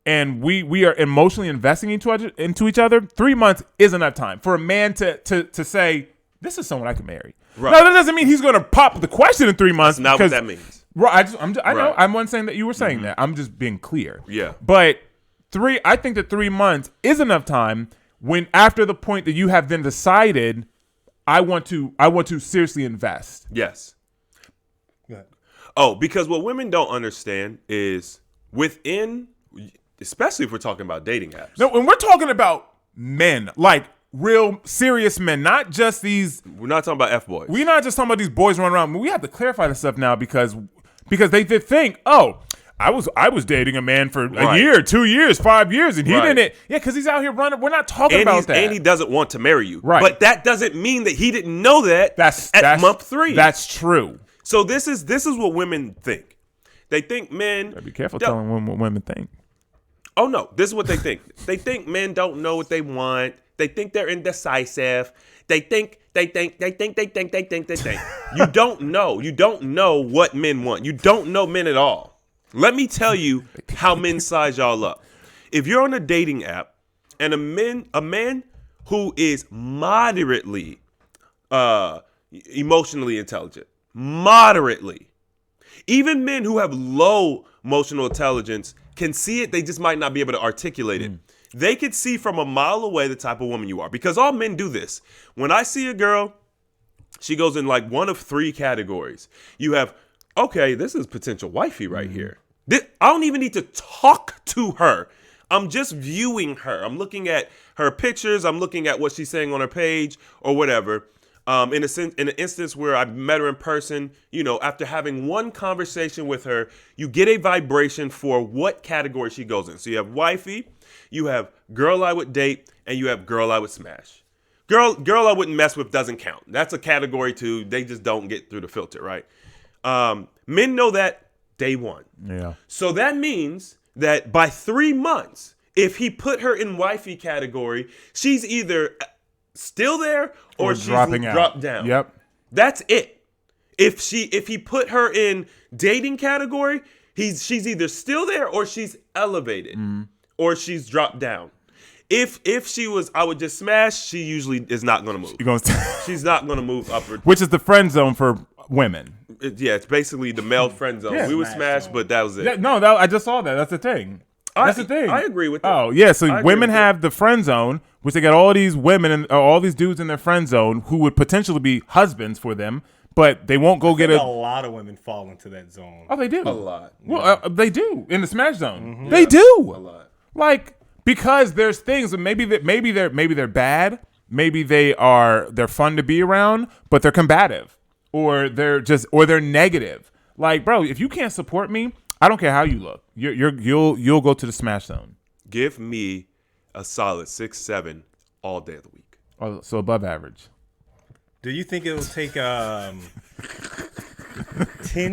and we are emotionally investing into each other. 3 months is enough time for a man to say, this is someone I can marry. Right. Now that doesn't mean he's going to pop the question in 3 months. That's not what that means. Right. I know. Right. I'm not saying that you were saying that. I'm just being clear. Yeah. But I think that 3 months is enough time when after the point that you have then decided, I want to seriously invest. Yes. Go ahead. Oh, because what women don't understand is within, especially if we're talking about dating apps. No, when we're talking about men, like real serious men, not just these. We're not talking about F-boys. We're not just talking about these boys running around. We have to clarify this stuff now because they did think, I was dating a man for a year, 2 years, 5 years, and he didn't. Yeah, because he's out here running. We're not talking about that. And he doesn't want to marry you. Right. But that doesn't mean that he didn't know that at month 3. That's true. So this is what women think. They think men. Gotta be careful telling women what women think. Oh no, this is what they think. They think men don't know what they want. They think they're indecisive. They think. You don't know. You don't know what men want. You don't know men at all. Let me tell you how men size y'all up. If you're on a dating app and a man who is moderately emotionally intelligent, moderately, even men who have low emotional intelligence can see it. They just might not be able to articulate it. They could see from a mile away the type of woman you are, because all men do this. When I see a girl, she goes in like one of 3 categories. You have, okay, this is potential wifey right here. I don't even need to talk to her. I'm just viewing her. I'm looking at her pictures. I'm looking at what she's saying on her page or whatever. In an instance where I met her in person, after having one conversation with her, you get a vibration for what category she goes in. So you have wifey, you have girl I would date, and you have girl I would smash. Girl I wouldn't mess with doesn't count. That's a category 2. They just don't get through the filter, right? Men know that day one. Yeah. So that means that by 3 months, if he put her in wifey category, she's either still there or she's dropped down. Yep. That's it. If he put her in dating category, she's either still there or she's elevated or she's dropped down. If she was, I would just smash, she usually is not going to move. She's not going to move upward. Which is the friend zone for women. It's basically the male friend zone. Yeah. We would smash, but that was it. Yeah, I just saw that. That's the thing. That's the thing. I agree with that. Oh, yeah. So women have the friend zone, which they got all these women and all these dudes in their friend zone who would potentially be husbands for them, but they won't go get a lot of women fall into that zone. Oh, they do. A lot. Well, they do in the smash zone. Mm-hmm. They do. A lot. Like, because there's things that maybe they're bad, maybe they're fun to be around, but they're combative, or they're negative. Like, bro, if you can't support me, I don't care how you look. You'll go to the smash zone. Give me a solid 6-7 all day of the week. Oh, so above average. Do you think it will take 10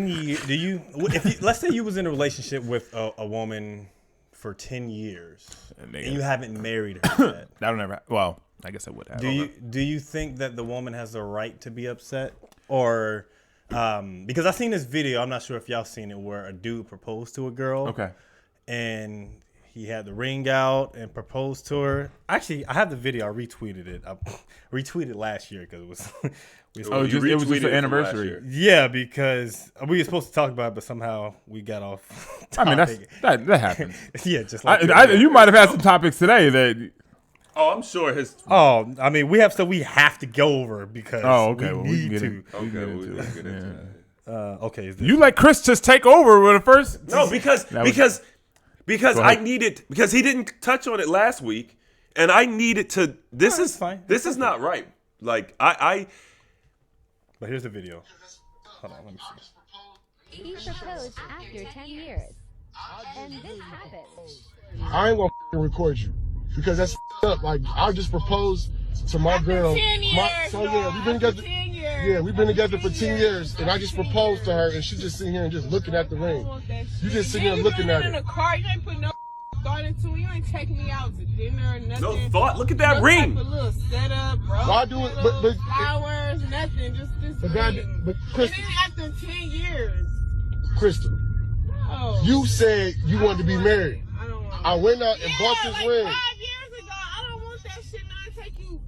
years? Let's say you was in a relationship with a woman for 10 years and you haven't married her yet. That'll never. Well, I guess I would have. Do you think that the woman has the right to be upset, or because I seen this video, I'm not sure if y'all seen it, where a dude proposed to a girl. Okay. And he had the ring out and proposed to her. Actually, I have the video. I retweeted it. I retweeted last year because it was. It was just an anniversary. Yeah, because we were supposed to talk about it, but somehow we got off topic. I mean, that happens. Yeah, just like you might have had some topics today that. Oh, I'm sure his. Oh, I mean, we have stuff we have to go over because. Oh, okay. We need to. We'll get into that. Okay. You let Chris just take over with the first. No, because I needed, because he didn't touch on it last week, and I needed to. This is fine. This is not right. Like I. But here's the video. Hold on, let me see. He proposed after 10 years, and this happened. I ain't gonna record you because that's up. Like, I just proposed to my girl. 10 years, we've been together. 10 years. Yeah, we've been together for 10 years, and I just proposed to her, and she just sitting here and just looking at the ring. You just sitting here looking at in it. the car, you ain't put no thought into it. You ain't taking me out to dinner or nothing. No thought. Look at that no ring. Type of little setup, bro. Why do it? But flowers, nothing. Just this. But Kristen, and then after 10 years. Kristen, No. you said you wanted to be married. I don't want. I went out and bought this like ring. 5 years ago, I don't want that shit. Now it take you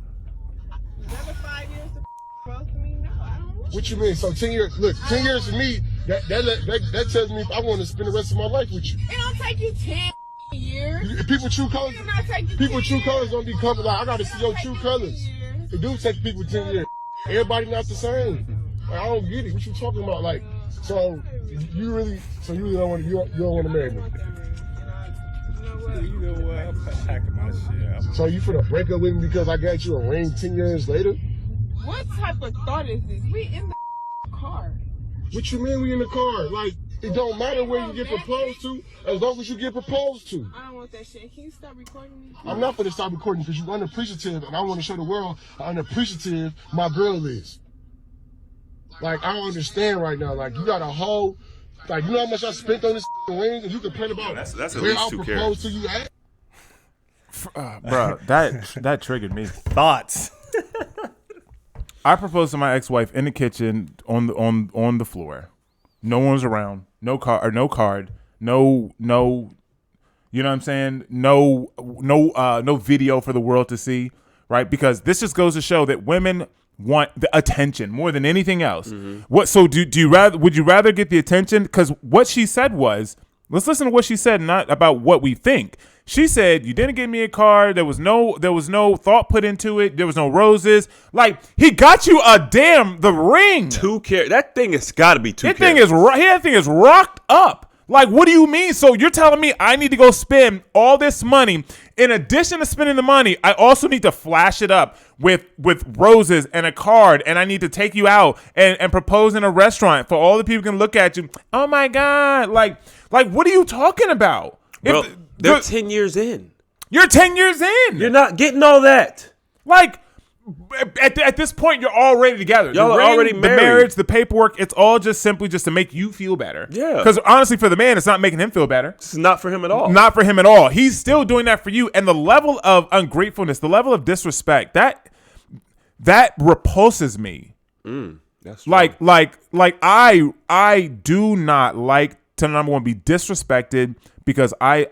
another 5 years to propose to me. No, I don't want. What you mean? So 10 years? Look, 10 years for me. That tells me I want to spend the rest of my life with you. It don't take you 10 years. People true colors. It not take you People 10 true years. colors don't be covered. Like, I gotta see your true colors. It do take people 10 years. Everybody not the same. Like, I don't get it. What you talking about? Like, so you really don't want to marry me. You know what? I'm packing my shit. So you finna break up with me because I got you a ring 10 years later? What type of thought is this? We in the car. What you mean we in the car? Like, it don't matter where you get proposed to, as long as you get proposed to. I don't want that shit. Can you stop recording me? I'm not gonna stop recording because you're unappreciative, and I want to show the world how unappreciative my girl is. Like, I don't understand right now. Like, you got a whole, like, you know how much I spent on this ring, and you complain about That's at where least I 2 proposed carats. to you at? Bro, that triggered me. Thoughts. I proposed to my ex-wife in the kitchen on the floor. No one was around. No card. You know what I'm saying? No video for the world to see, right? Because this just goes to show that women want the attention more than anything else. Mm-hmm. Would you rather get the attention? Because what she said was, let's listen to what she said, not about what we think. She said, you didn't give me a card. There was no thought put into it. There was no roses. Like, he got you the ring. 2 carats. That thing has got to be 2 carats. That thing is rocked up. Like, what do you mean? So you're telling me I need to go spend all this money. In addition to spending the money, I also need to flash it up with roses and a card, and I need to take you out and propose in a restaurant for all the people can look at you. Oh my God. Like what are you talking about? Bro, they're 10 years in. You're 10 years in. You're not getting all that. Like, at this point, you're already together. Y'all are already married. The marriage, the paperwork, it's all just simply just to make you feel better. Yeah. Because honestly, for the man, it's not making him feel better. It's not for him at all. Not for him at all. He's still doing that for you. And the level of ungratefulness, the level of disrespect, that repulses me. That's true. Like I do not like to, number one, be disrespected, because I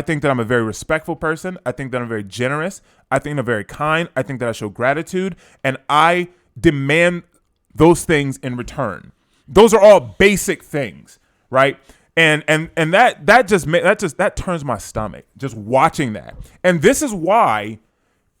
think that I'm a very respectful person. I think that I'm very generous. I think I'm very kind. I think that I show gratitude, and I demand those things in return. Those are all basic things, right? And that turns my stomach just watching that. And this is why,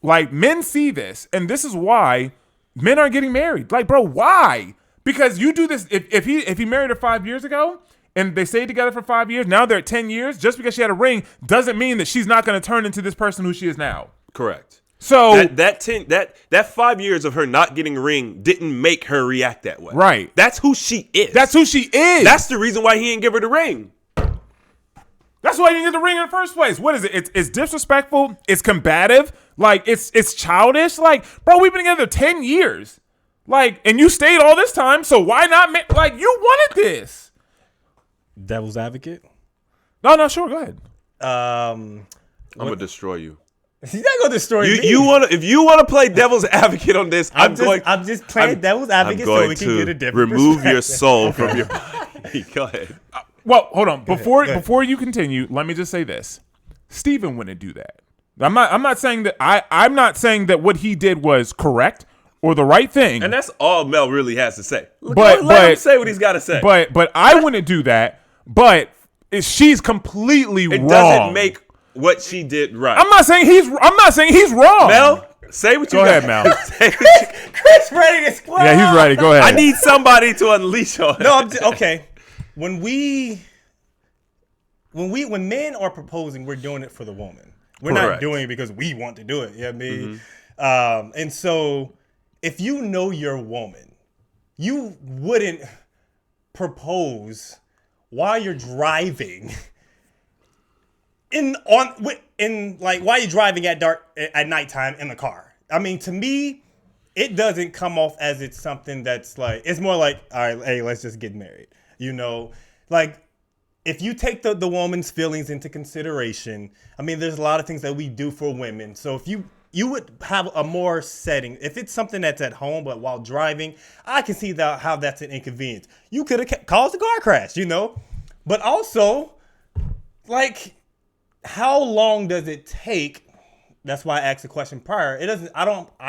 like, men see this, and this is why men aren't getting married. Like, bro, why? Because you do this if he married her 5 years ago and they stayed together for 5 years, now they're at 10 years. Just because she had a ring doesn't mean that she's not going to turn into this person who she is now. Correct. So that 5 years of her not getting a ring didn't make her react that way. Right. That's who she is. That's who she is. That's the reason why he didn't give her the ring. That's why he didn't get the ring in the first place. What is it? It's disrespectful. It's combative. Like, it's childish. Like, bro, we've been together 10 years. Like, and you stayed all this time, so why not like, you wanted this. Devil's advocate? No, sure, go ahead. I'm going to destroy you. He's not going to destroy me. If you want to play devil's advocate on this, I'm just playing devil's advocate so we can get a different remove your soul from your body. Go ahead. Well, hold on. Before you continue, let me just say this. Stephen wouldn't do that. I'm not saying that I'm not saying that what he did was correct or the right thing. And that's all Mel really has to say. Let him say what he's got to say. But I wouldn't do that. But she's completely wrong. It doesn't make what she did right. I'm not saying he's wrong. Mel, say what you go got. ahead, Mel. Chris ready to square. Yeah, he's ready. Go ahead. I need somebody to unleash on. No, okay. When men are proposing, we're doing it for the woman. We're not doing it because we want to do it. You know what I mean? Mm-hmm. And so if you know your woman, you wouldn't propose while you're driving while you're driving at nighttime in the car. I mean, to me, it doesn't come off as it's something that's like, it's more like, all right, hey, let's just get married. You know, like, if you take the woman's feelings into consideration, I mean, there's a lot of things that we do for women. So if you would have a more setting, if it's something that's at home, but while driving, I can see how that's an inconvenience. You could have caused a car crash, you know, but also, like, how long does it take? That's why I asked the question prior. It doesn't. I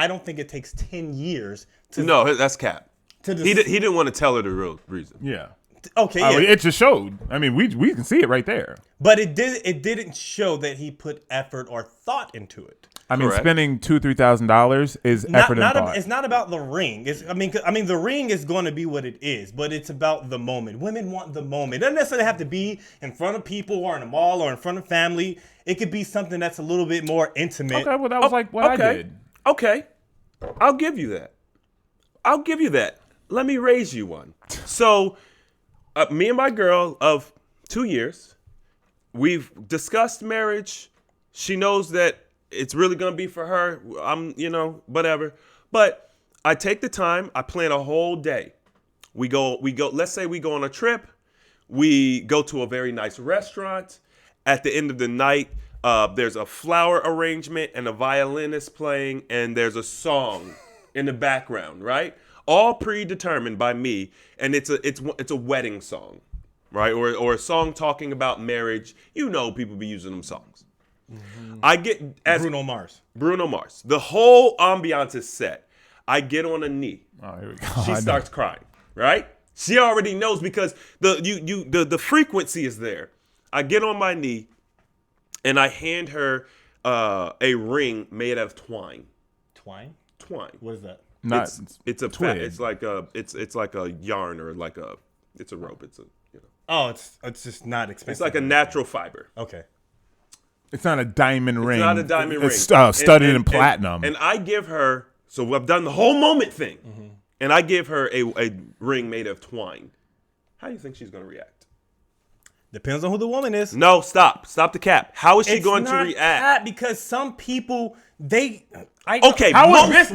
don't think it takes 10 years to. No, that's cap. He didn't want to tell her the real reason. Yeah. Okay. Yeah. It just showed. I mean, we can see it right there. But it didn't show that he put effort or thought into it. I mean, spending $2,000-$3,000 is effort and thought. It's not about the ring. I mean, the ring is going to be what it is, but it's about the moment. Women want the moment. It doesn't necessarily have to be in front of people or in a mall or in front of family. It could be something that's a little bit more intimate. Okay, well, that was like what I did. Okay, I'll give you that. Let me raise you one. So, me and my girl of 2 years, we've discussed marriage. She knows that it's really going to be for her. I'm, whatever. But I take the time. I plan a whole day. We go, let's say we go on a trip. We go to a very nice restaurant. At the end of the night, there's a flower arrangement and a violinist playing, and there's a song in the background, right? All predetermined by me, and it's a wedding song, right? Or a song talking about marriage. People be using them songs. Mm-hmm. I get as Bruno Mars. The whole ambiance is set. I get on a knee. Oh, here we go. She starts crying, right? She already knows because the frequency is there. I get on my knee, and I hand her a ring made out of twine. Twine. What is that? It's a twig. It's like a yarn or it's a rope. Oh, it's just not expensive. It's like a natural fiber. Okay. It's not a diamond ring. It's not a diamond ring. It's studded in platinum. And I give her, so I've done the whole moment thing, and I give her a ring made of twine. How do you think she's going to react? Depends on who the woman is. No, stop the cap. How is she going to react? That because some people how about this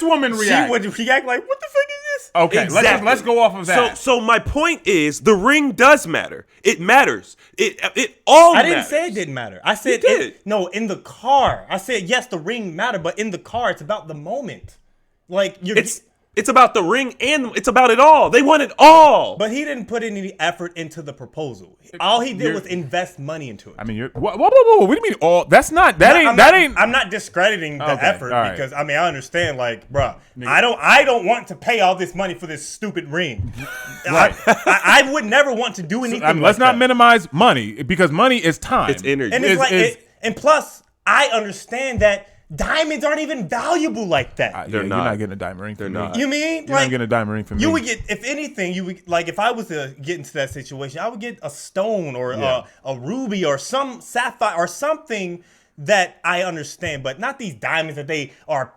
woman react? She would react like, what the fuck is this? Okay, exactly. let's go off of that. So my point is, the ring does matter. It matters. It all matters. I didn't say it didn't matter. I said in the car. I said yes, the ring mattered, but in the car, it's about the moment. Like it's about the ring and it's about it all. They want it all. But he didn't put any effort into the proposal. All he did was invest money into it. I mean, whoa. What do you mean all? That's not that ain't. I'm not discrediting the effort because I understand. Like, bruh, I don't want to pay all this money for this stupid ring. Right. I would never want to do anything. Let's not minimize money because money is time. It's energy. And and plus, I understand that diamonds aren't even valuable like that. You're not getting a diamond ring. They're not. You mean You're not getting a diamond ring from me. You would get, if anything, you would like if I was to get into that situation, I would get a stone or a ruby or some sapphire or something that I understand, but not these diamonds that they are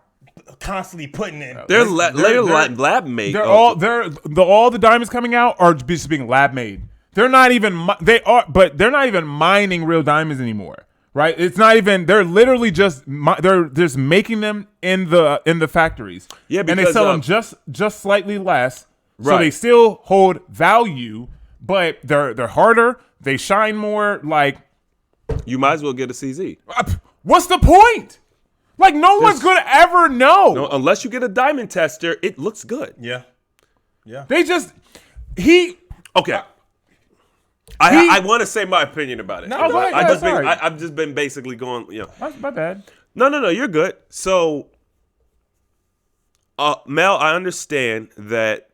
constantly putting in. They're lab made. All the diamonds coming out are just being lab made. They're not even they're not even mining real diamonds anymore. Right? It's not even. They're literally just making them in the factories. Yeah, because, and they sell them just slightly less, right. So they still hold value, but they're harder. They shine more. Like you might as well get a CZ. What's the point? Like one's gonna ever know. No, unless you get a diamond tester, it looks good. Yeah. They just okay. I want to say my opinion about it. No, go ahead, I've just been basically going, That's my bad. No, you're good. So, Mel, I understand that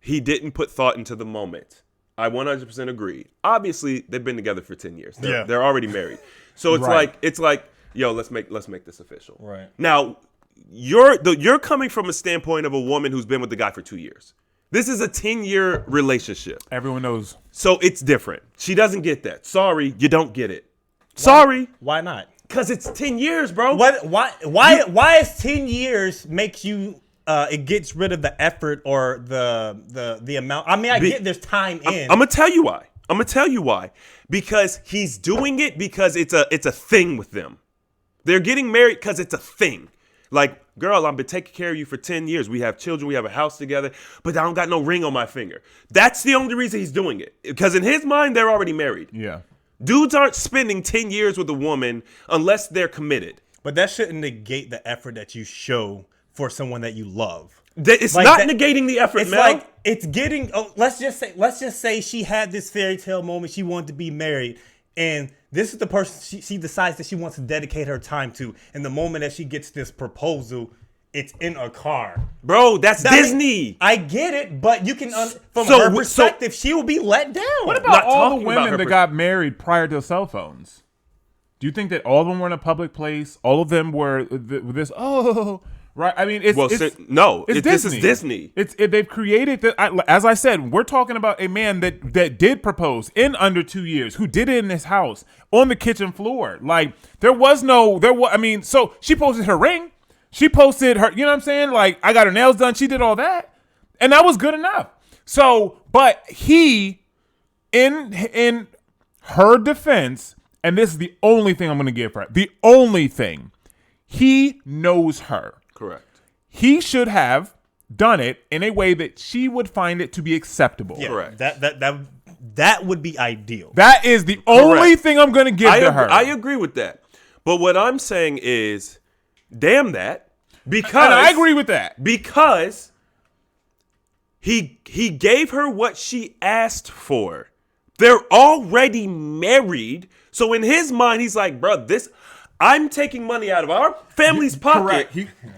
he didn't put thought into the moment. I 100% agree. Obviously, they've been together for 10 years. They're already married. So it's like, yo, let's make this official. Right. Now, you're coming from a standpoint of a woman who's been with the guy for 2 years. This is a 10-year relationship. Everyone knows. So it's different. She doesn't get that. Sorry, you don't get it. Sorry. Why not? Because it's 10 years, bro. Why is 10 years makes you it gets rid of the effort or the amount? I mean, I get there's time in. I'm gonna tell you why. Because he's doing it because it's a thing with them. They're getting married because it's a thing. Like, girl, I've been taking care of you for 10 years. We have children. We have a house together. But I don't got no ring on my finger. That's the only reason he's doing it. Because in his mind, they're already married. Yeah. Dudes aren't spending 10 years with a woman unless they're committed. But that shouldn't negate the effort that you show for someone that you love. It's like not negating the effort, it's Mel. Like it's getting. Let's just say she had this fairy tale moment. She wanted to be married, and this is the person she decides that she wants to dedicate her time to. And the moment that she gets this proposal, it's in a car. Bro, that's Disney. I get it, but you can, from her perspective, she will be let down. What about all the women that got married prior to cell phones? Do you think that all of them were in a public place? All of them were this, right? I mean, this is Disney. They've created as I said, we're talking about a man that did propose in under 2 years, who did it in his house on the kitchen floor. Like so she posted her ring, she posted her, you know what I'm saying? Like, I got her nails done, she did all that, and that was good enough. So, but he, in her defense, and this is the only thing I'm going to give her, the only thing, he knows her. Correct. He should have done it in a way that she would find it to be acceptable. Yeah, correct. That would be ideal. That is the only thing I'm going to give to her. I agree with that. But what I'm saying is, damn that. Because and I agree with that. Because he gave her what she asked for. They're already married. So in his mind, he's like, bro, I'm taking money out of our family's pocket.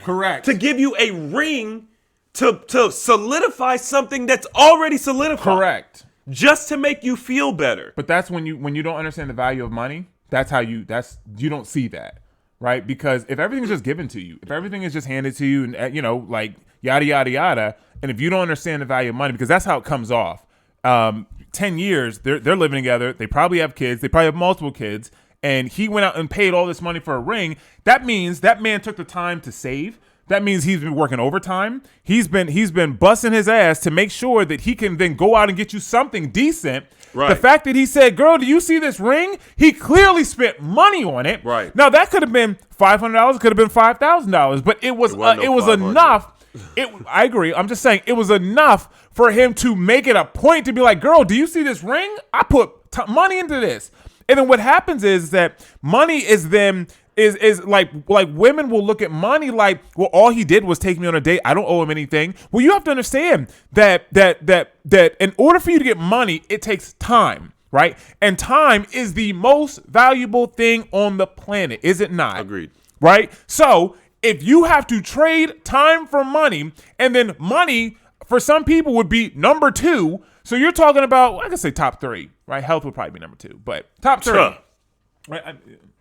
Correct. To give you a ring to solidify something that's already solidified. Correct. Just to make you feel better. But that's when you don't understand the value of money. You don't see that, right? Because if everything's just given to you, if everything is just handed to you, and like yada yada yada, and if you don't understand the value of money, because that's how it comes off. 10 years, they're living together. They probably have kids. They probably have multiple kids. And he went out and paid all this money for a ring. That means that man took the time to save. That means he's been working overtime. He's been busting his ass to make sure that he can then go out and get you something decent. Right. The fact that he said, girl, do you see this ring? He clearly spent money on it. Right. Now, that could have been $500. It could have been $5,000. But it was enough. I agree. I'm just saying it was enough for him to make it a point to be like, girl, do you see this ring? I put money into this. And then what happens is that money is like women will look at money like, well, all he did was take me on a date. I don't owe him anything. Well, you have to understand that in order for you to get money, it takes time, right? And time is the most valuable thing on the planet, is it not? Agreed. Right? So if you have to trade time for money, and then money for some people would be number 2. So you're talking about, I can say top 3, right? Health would probably be number 2, but top 3. Right?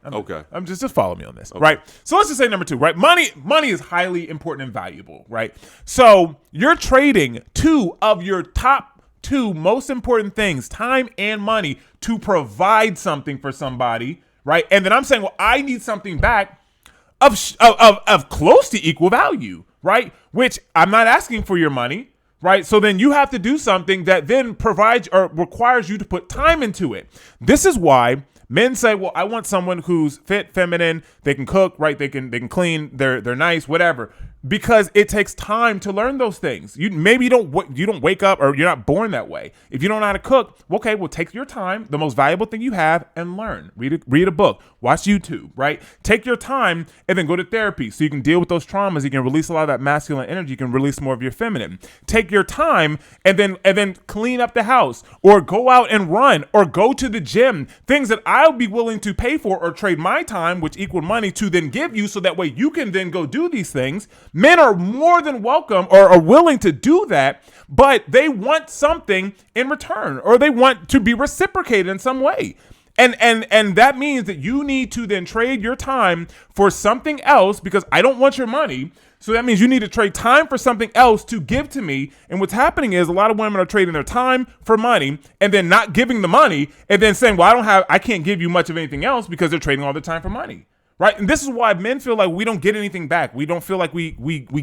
Okay. I'm just follow me on this, right? So let's just say number 2, right? Money is highly important and valuable, right? So you're trading 2 of your top 2 most important things, time and money, to provide something for somebody, right? And then I'm saying, well, I need something back of close to equal value, right? Which I'm not asking for your money, right? So then you have to do something that then provides or requires you to put time into it. This is why men say, well, I want someone who's fit, feminine, they can cook, right? They can clean, they're nice, whatever. Because it takes time to learn those things. You don't wake up, or you're not born that way. If you don't know how to cook, okay, well, take your time, the most valuable thing you have, and learn. Read a book, watch YouTube, right? Take your time and then go to therapy so you can deal with those traumas. You can release a lot of that masculine energy. You can release more of your feminine. Take your time and then clean up the house, or go out and run, or go to the gym. Things that I'll be willing to pay for or trade my time, which equal money, to then give you, so that way you can then go do these things. Men are more than welcome or are willing to do that, but they want something in return, or they want to be reciprocated in some way. And that means that you need to then trade your time for something else, because I don't want your money. So that means you need to trade time for something else to give to me. And what's happening is a lot of women are trading their time for money, and then not giving the money, and then saying, well, I can't give you much of anything else, because they're trading all the time for money. Right? And this is why men feel like we don't get anything back. We don't feel like we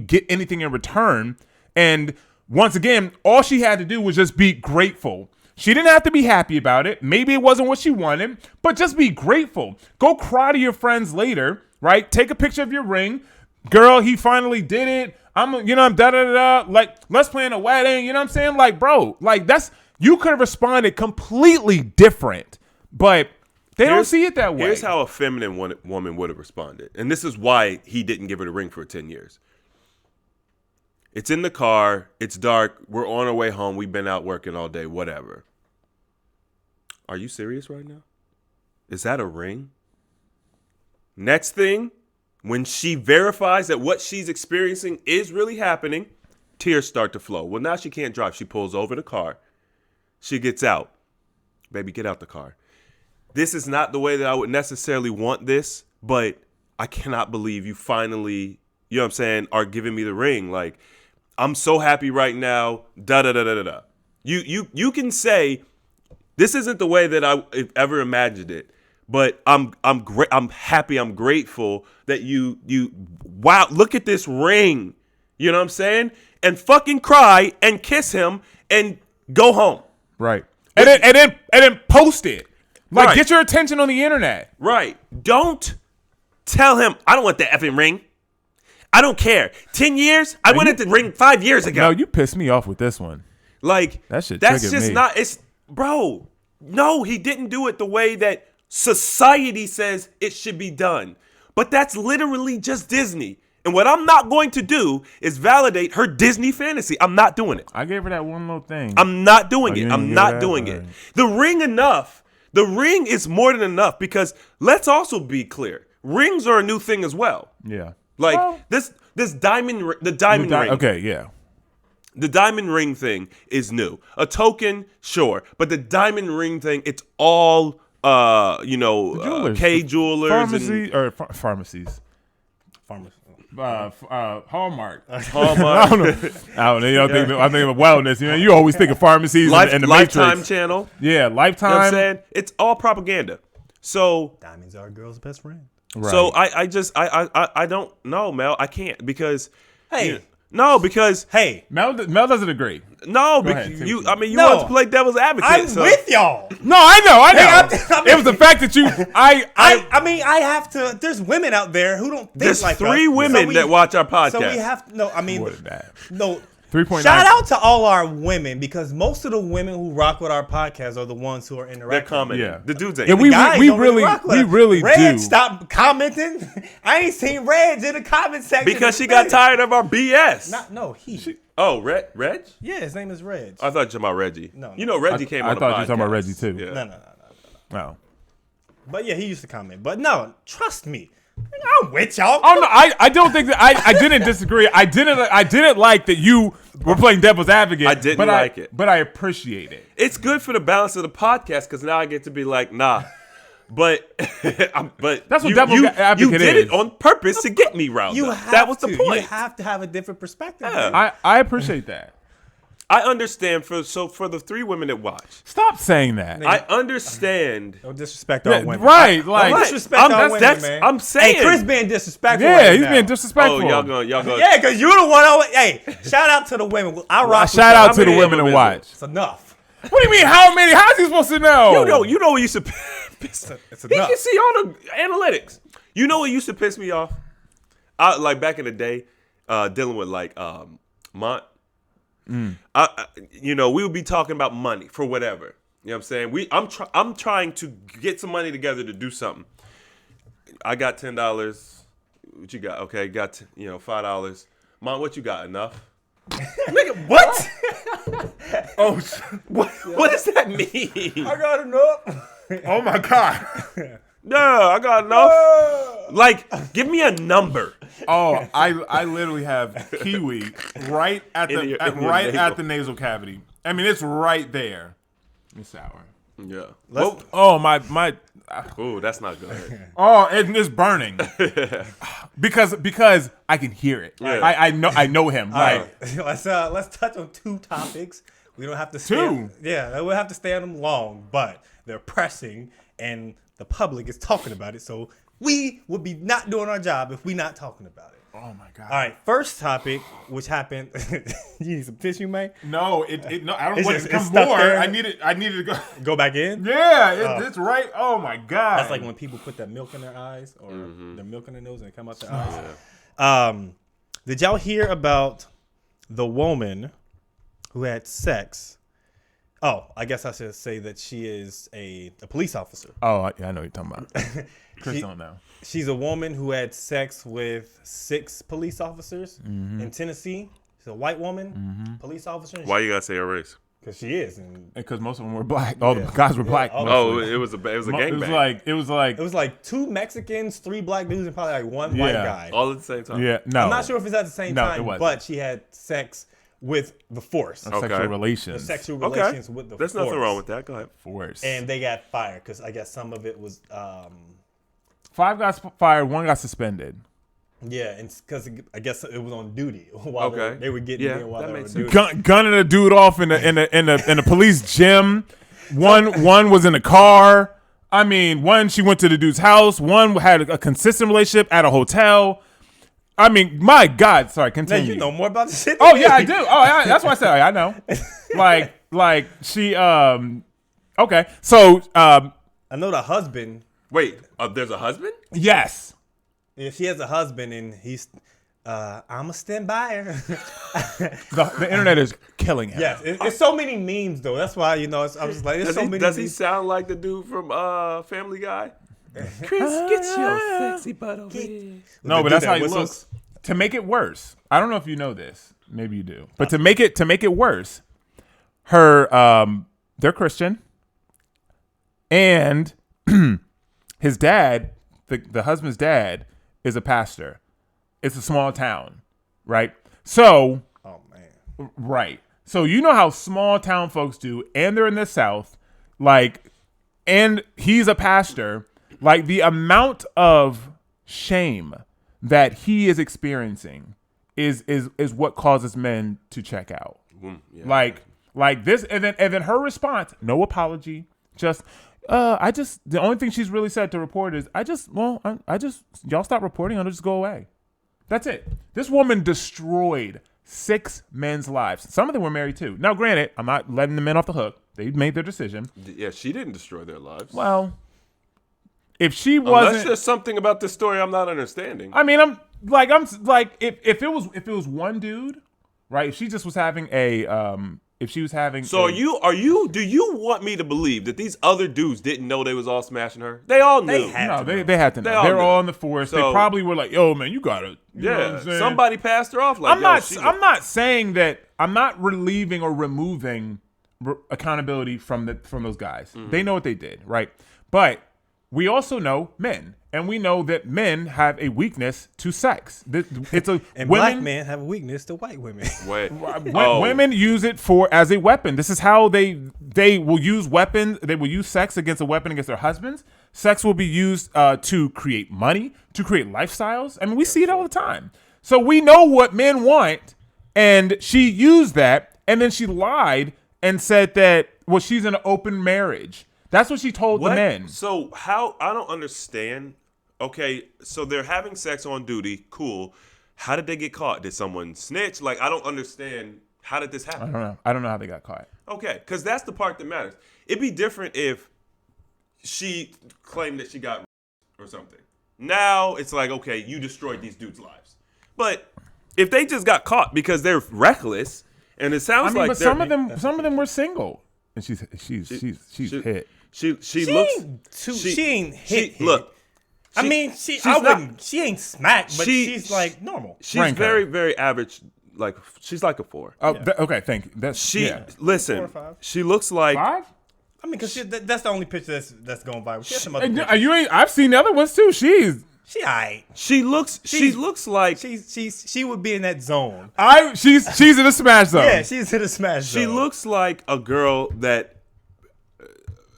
get anything in return. And once again, all she had to do was just be grateful. She didn't have to be happy about it. Maybe it wasn't what she wanted, but just be grateful. Go cry to your friends later, right? Take a picture of your ring. Girl, he finally did it. I'm da-da-da-da. Like, let's plan a wedding. You know what I'm saying? Like, bro, like, you could have responded completely different, but they don't see it that way. Here's how a feminine woman would have responded. And this is why he didn't give her the ring for 10 years. It's in the car. It's dark. We're on our way home. We've been out working all day, whatever. Are you serious right now? Is that a ring? Next thing, when she verifies that what she's experiencing is really happening, tears start to flow. Well, now she can't drive. She pulls over the car. She gets out. Baby, get out the car. This is not the way that I would necessarily want this, but I cannot believe you finally, you know what I'm saying, are giving me the ring. Like, I'm so happy right now. Da-da-da-da-da-da. You can say, this isn't the way that I ever imagined it, but I'm happy, I'm grateful that you wow, look at this ring. You know what I'm saying? And fucking cry and kiss him and go home. Right. And then post it. Like, right. Get your attention on the internet. Right. Don't tell him, I don't want the effing ring. I don't care. 10 years? I wanted the ring 5 years ago. No, you pissed me off with this one. Like, that shit that's just me. not, it's, bro, no, he didn't do it the way that society says it should be done. But that's literally just Disney. And what I'm not going to do is validate her Disney fantasy. I'm not doing it. I gave her that one little thing. I'm not doing it. I'm not doing it. The ring enough. The ring is more than enough, because let's also be clear. Rings are a new thing as well. Yeah. Like, this diamond ring. Okay, yeah. The diamond ring thing is new. A token, sure. But the diamond ring thing, it's all, K jewelers. Pharmacies. Hallmark. I don't know. I think of wellness. You know, you always think of pharmacies and the Lifetime Matrix. Channel. Yeah, Lifetime. You know what I'm saying? It's all propaganda. So diamonds are a girl's best friend. Right. So I don't know, Mel. I can't, because Mel doesn't agree. No, because you want to play devil's advocate. I'm with y'all. No, I know. It was the fact that you. I have to. There's women out there who don't think there's like There's 3 women that watch our podcast. So we have to. No, I mean, more than that. No. 3.9. Shout out to all our women, because most of the women who rock with our podcast are the ones who are interacting. They're commenting. Yeah. The dudes ain't. Yeah, we really Reg, do. stop commenting. I ain't seen Reg in the comment section. Because she got tired of our BS. He. Oh, Reg? Yeah, his name is Reg. I thought you were talking about Reggie. No. You know Reggie came on the podcast. I thought you were talking about Reggie too. Yeah. No. Oh. But yeah, he used to comment. But no, trust me. I'm with y'all. Oh no, I don't think that I didn't disagree. I didn't like that you were playing devil's advocate. I didn't like it. But I appreciate it. It's good for the balance of the podcast, because now I get to be like, nah, But That's what you advocate did is. it on purpose to get me riled up. That was the point. You have to have a different perspective. Yeah. I appreciate that. I understand for the 3 women that watch. Stop saying that. I understand. Don't disrespect our women. Right, like Don't disrespect our women, man. I'm saying. Hey, Chris being disrespectful. yeah, right he's now. being disrespectful. Oh, y'all going. Yeah, because you're the one. Hey, shout out to the women. I rock. Shout out to the many women of that them watch. It's enough. What do you mean? How many? How's he supposed to know? You know what used to piss. It's He enough. can see all the analytics. You know what used to piss me off? Like back in the day, dealing with like Mont. We would be talking about money for whatever. You know what I'm saying? I'm trying to get some money together to do something. I got $10. What you got? Okay, got $5. Mom, what you got? Enough? Nigga, what? Oh, what does that mean? I got enough. Oh my god. No, I got enough. Like, give me a number. Oh, I literally have kiwi right at the In your at navel. the nasal cavity. I mean, it's right there. It's sour. Yeah. Oh my. Oh, that's not good. Oh, it's burning. because I can hear it. Yeah. I know him. All right, let's touch on 2 topics. We don't have to stay. 2? Yeah, we'll have to stay on them long, but they're pressing, and the public is talking about it. So we would be not doing our job if we're not talking about it. Oh my god. All right, first topic, which happened. You need some tissue, man? No, no. I don't It's want just- it to come it's stuck more. there. I needed to go. Go back in? Yeah, it's right. Oh my god. That's like when people put that milk in their eyes or their milk in their nose and it come out their eyes. Did y'all hear about the woman who had sex? Oh, I guess I should say that she is a police officer. Oh yeah, I know what you're talking about. Chris don't know. She's a woman who had sex with 6 police officers in Tennessee. She's a white woman, police officer. Why you gotta say her race? Because she is. And Because most of them were black. All the guys were black. Oh, mostly. Oh, it was a gangbang. It was like it was like 2 Mexicans, 3 black dudes, and probably like 1 white guy. all at the same time. yeah. No, I'm not sure if it's at the same No, it time, wasn't. but she had sex with the force. sexual Okay. relations. Sexual Okay. relations with the There's force. nothing wrong with that. Go ahead. Force. And they got fired because I guess some of it was, 5 got fired. 1 got suspended. yeah, and because I guess it was on duty while Okay. they were getting Yeah, in while that they were on makes duty. Gunning a dude off in the police gym. One was in a car. I mean, one she went to the dude's house. One had a consistent relationship at a hotel. I mean, my God. Sorry, Now, continue. you know more about this shit. Oh than yeah, I me. do. Oh, yeah, that's why I said I know. Like she. Okay, so I know the husband. Wait, there's a husband? yes. Yeah, she has a husband, and he's. I'm a stand by her. The internet is killing him. Yes, it's so many memes though. That's why I was just like, there's so many. Does he memes. sound like the dude from Family Guy? Chris, get your sexy butt over here. No, They but do that's that how he whistles. looks. To make it worse, I don't know if you know this. Maybe you do. But to make it worse, her they're Christian, and his dad, the husband's dad, is a pastor. It's a small town, right? So, Oh man. right. So you know how small town folks do, and they're in the South, like, and he's a pastor. Like the amount of shame that he is experiencing is what causes men to check out. Yeah. Like this, and then her response, no apology, just the only thing she's really said to report is I just y'all stop reporting, I'll just go away. That's it. This woman destroyed 6 men's lives. Some of them were married too. Now, granted, I'm not letting the men off the hook. They made their decision. Yeah, she didn't destroy their lives. Well, if she Unless wasn't, there's something about this story I'm not understanding. I mean, I'm like if it was one dude, right? If she just was having if she was having. So do you want me to believe that these other dudes didn't know they was all smashing her? They all knew. They had No, to they know. had to know. They all They're knew. all in the force. They So- probably were like, "Yo, man, you gotta." You know what Yeah, I'm saying? somebody passed her off. Like, I'm not. She I'm not saying that. I'm not relieving or removing accountability from those guys. Mm-hmm. They know what they did, right? But we also know men, and we know that men have a weakness to sex. It's a And women, black men have a weakness to white women. Wait. Women use it as a weapon. This is how they will use weapons. They will use sex against a weapon against their husbands. Sex will be used to create money, to create lifestyles. I mean, we see it all the time. So we know what men want, and she used that, and then she lied and said that, well, she's in an open marriage. That's what she told the men. So how, I don't understand. Okay, so they're having sex on duty. Cool. How did they get caught? Did someone snitch? Like, I don't understand. How did this happen? I don't know how they got caught. Okay, because that's the part that matters. It'd be different if she claimed that she got or something. Now it's like, okay, you destroyed these dudes' lives. But if they just got caught because they're reckless, and it sounds like but some of them were single, and she's hit. She looks. She ain't hit. Look. I mean, she ain't smacked, but she's like normal. She's very, very average. Like, she's like a 4. Oh, okay, thank you. Listen. 4 or 5. She looks like 5. I mean, because that's the only picture that's going viral. She has some other pictures. You ain't. I've seen the other ones too. She aight. She looks like She would be in that zone. She's in a smash zone. Yeah, she's in a smash zone. she looks like a girl that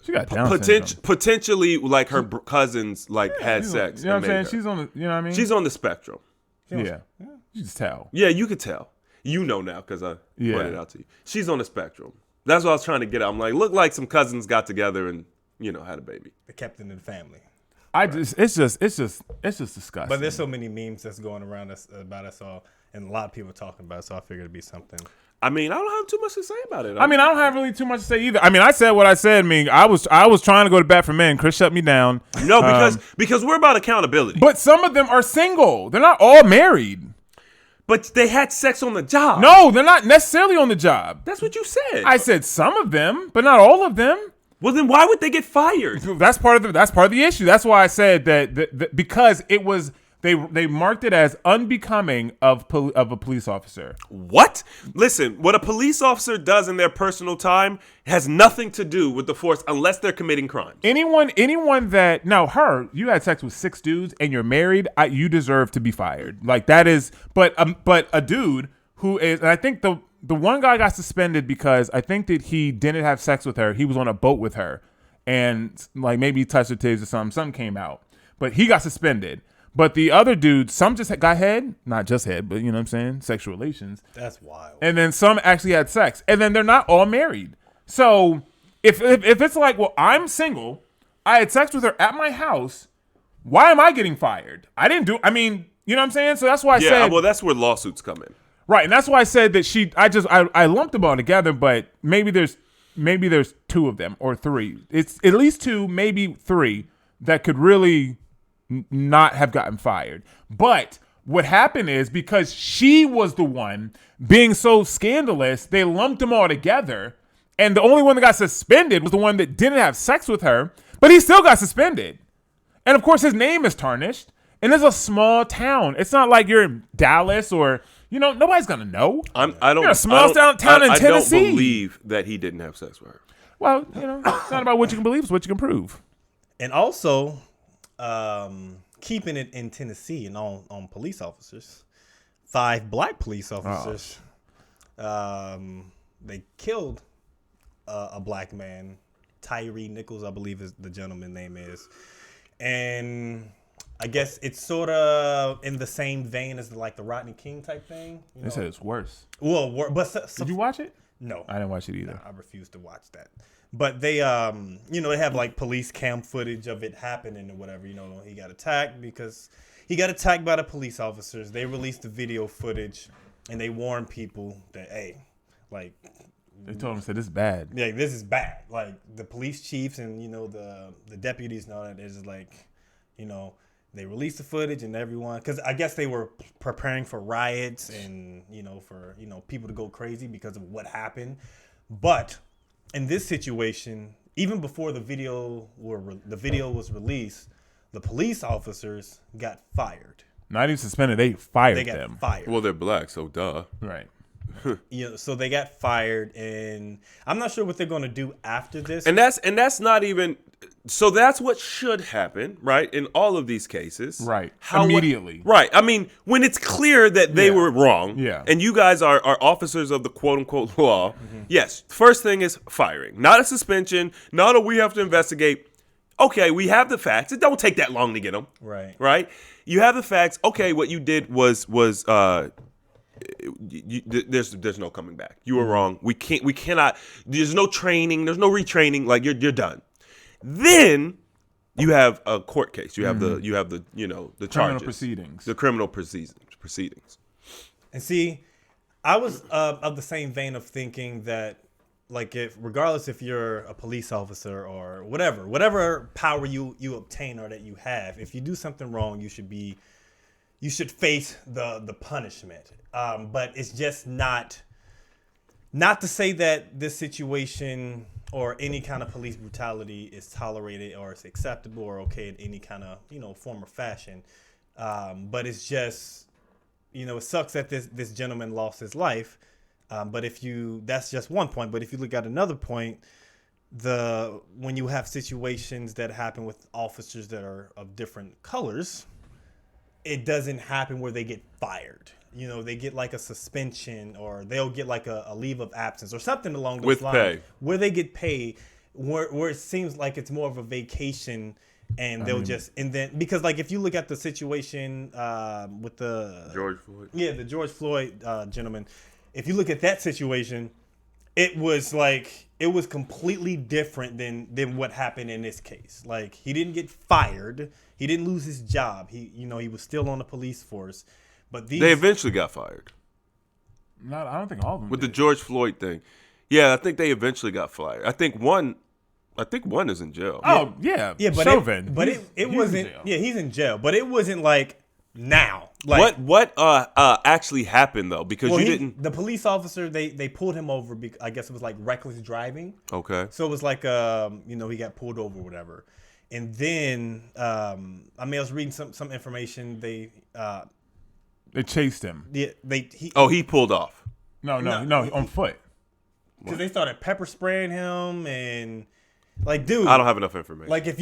She got Down syndrome. potentially like her cousins like had sex. You know and what I'm saying? made her. She's on the. You know what I mean? She's on the spectrum. Yeah. You just tell. Yeah, you could tell. You know now because I pointed it out to you. She's on the spectrum. That's what I was trying to get at. I'm like, look like some cousins got together and had a baby. The captain of the family. It's just disgusting. But there's so many memes that's going around about us all, and a lot of people talking about it, so I figured it'd be something. I mean, I don't have too much to say about it. I mean, I don't have really too much to say either. I mean, I said what I said. I mean, I was trying to go to bat for men. Chris shut me down. No, because we're about accountability. But some of them are single. They're not all married. But they had sex on the job. No, they're not necessarily on the job. That's what you said. I said some of them, but not all of them. Well, then why would they get fired? That's part of the issue. That's why I said that because it was they marked it as unbecoming of a police officer. What? Listen, what a police officer does in their personal time has nothing to do with the force unless they're committing crimes. Anyone that you had sex with 6 dudes and you're married, you deserve to be fired. Like that is, but a dude who is, and I think the one guy got suspended because I think that he didn't have sex with her. He was on a boat with her, and like maybe he touched her titties or something. Something came out, but he got suspended. But the other dude, some just got head, not just head, but you know what I'm saying, sexual relations. That's wild. And then some actually had sex, and then they're not all married. So if it's like, well, I'm single, I had sex with her at my house, why am I getting fired? I didn't do. I mean, you know what I'm saying. So that's why I said. Well, that's where lawsuits come in. Right, and that's why I said that I lumped them all together, but maybe there's 2 of them or 3. It's at least 2, maybe 3 that could really not have gotten fired. But what happened is because she was the one being so scandalous, they lumped them all together, and the only one that got suspended was the one that didn't have sex with her, but he still got suspended. And of course his name is tarnished, and it's a small town. It's not like you're in Dallas or nobody's gonna know. You're a small town in Tennessee. I don't believe that he didn't have sex with her. Well, it's not about what you can believe; it's what you can prove. And also, keeping it in Tennessee and on police officers, 5 black police officers, they killed a black man, Tyree Nichols, I believe is the gentleman's name is, and I guess it's sort of in the same vein as the Rodney King type thing. They said it's worse. Well, but did you watch it? No, I didn't watch it either. No, I refuse to watch that. But they, they have police cam footage of it happening or whatever. He got attacked because he got attacked by the police officers. They released the video footage and they warned people that, hey, they told him, said this is bad. Yeah, this is bad. The police chiefs and the deputies and all that is they released the footage and everyone, because I guess they were preparing for riots and for people to go crazy because of what happened. But in this situation, even before the video was released, the police officers got fired. Not even suspended; they fired got them. Fired. Well, they're black, so duh. Right. So they got fired, and I'm not sure what they're going to do after this. And that's not even. So that's what should happen, right? In all of these cases, right? Immediately, right? I mean, when it's clear that they were wrong, and you guys are officers of the quote unquote law, yes. First thing is firing, not a suspension, not a we have to investigate. Okay, we have the facts. It don't take that long to get them. Right. You have the facts. Okay, what you did was there's no coming back. You were wrong. We cannot. There's no training. There's no retraining. Like you're done. Then you have a court case. You have the the charges, the criminal proceedings. And see, I was of the same vein of thinking that, like, regardless if you're a police officer or whatever power you obtain or that you have, if you do something wrong, you should face the punishment. But it's just not to say that this situation or any kind of police brutality is tolerated or is acceptable or okay in any kind of form or fashion. But it's just it sucks that this gentleman lost his life. But that's just one point. But if you look at another point, when you have situations that happen with officers that are of different colors, it doesn't happen where they get fired. They get like a suspension, or they'll get like a leave of absence or something along those lines, pay, where they get paid, where it seems like it's more of a vacation, and and then because like if you look at the situation with the George Floyd, the George Floyd gentleman, if you look at that situation, it was completely different than what happened in this case. Like, he didn't get fired, he didn't lose his job, he was still on the police force. But they eventually got fired. No, I don't think all of them with did. the George Floyd thing. Yeah, I think they eventually got fired. I think one is in jail. Oh yeah, but Chauvin. It wasn't. Yeah, he's in jail, but it wasn't like now. Like what actually happened though? Because didn't. The police officer they pulled him over. I guess it was like reckless driving. Okay. So it was like he got pulled over or whatever, and then I was reading some information. They chased him. Yeah, he pulled off. No, on foot. Because they started pepper spraying him and like, dude. I don't have enough information. Like, if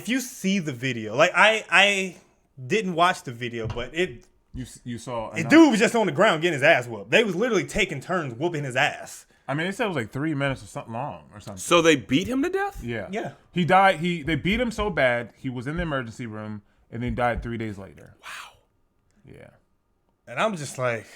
you see the video, like I didn't watch the video, but you saw. The dude was just on the ground getting his ass whooped. They was literally taking turns whooping his ass. I mean, they said it was like 3 minutes or something long or something. So they beat him to death? Yeah. Yeah. He died. They beat him so bad he was in the emergency room and then died 3 days later. Wow. Yeah. And I'm just like,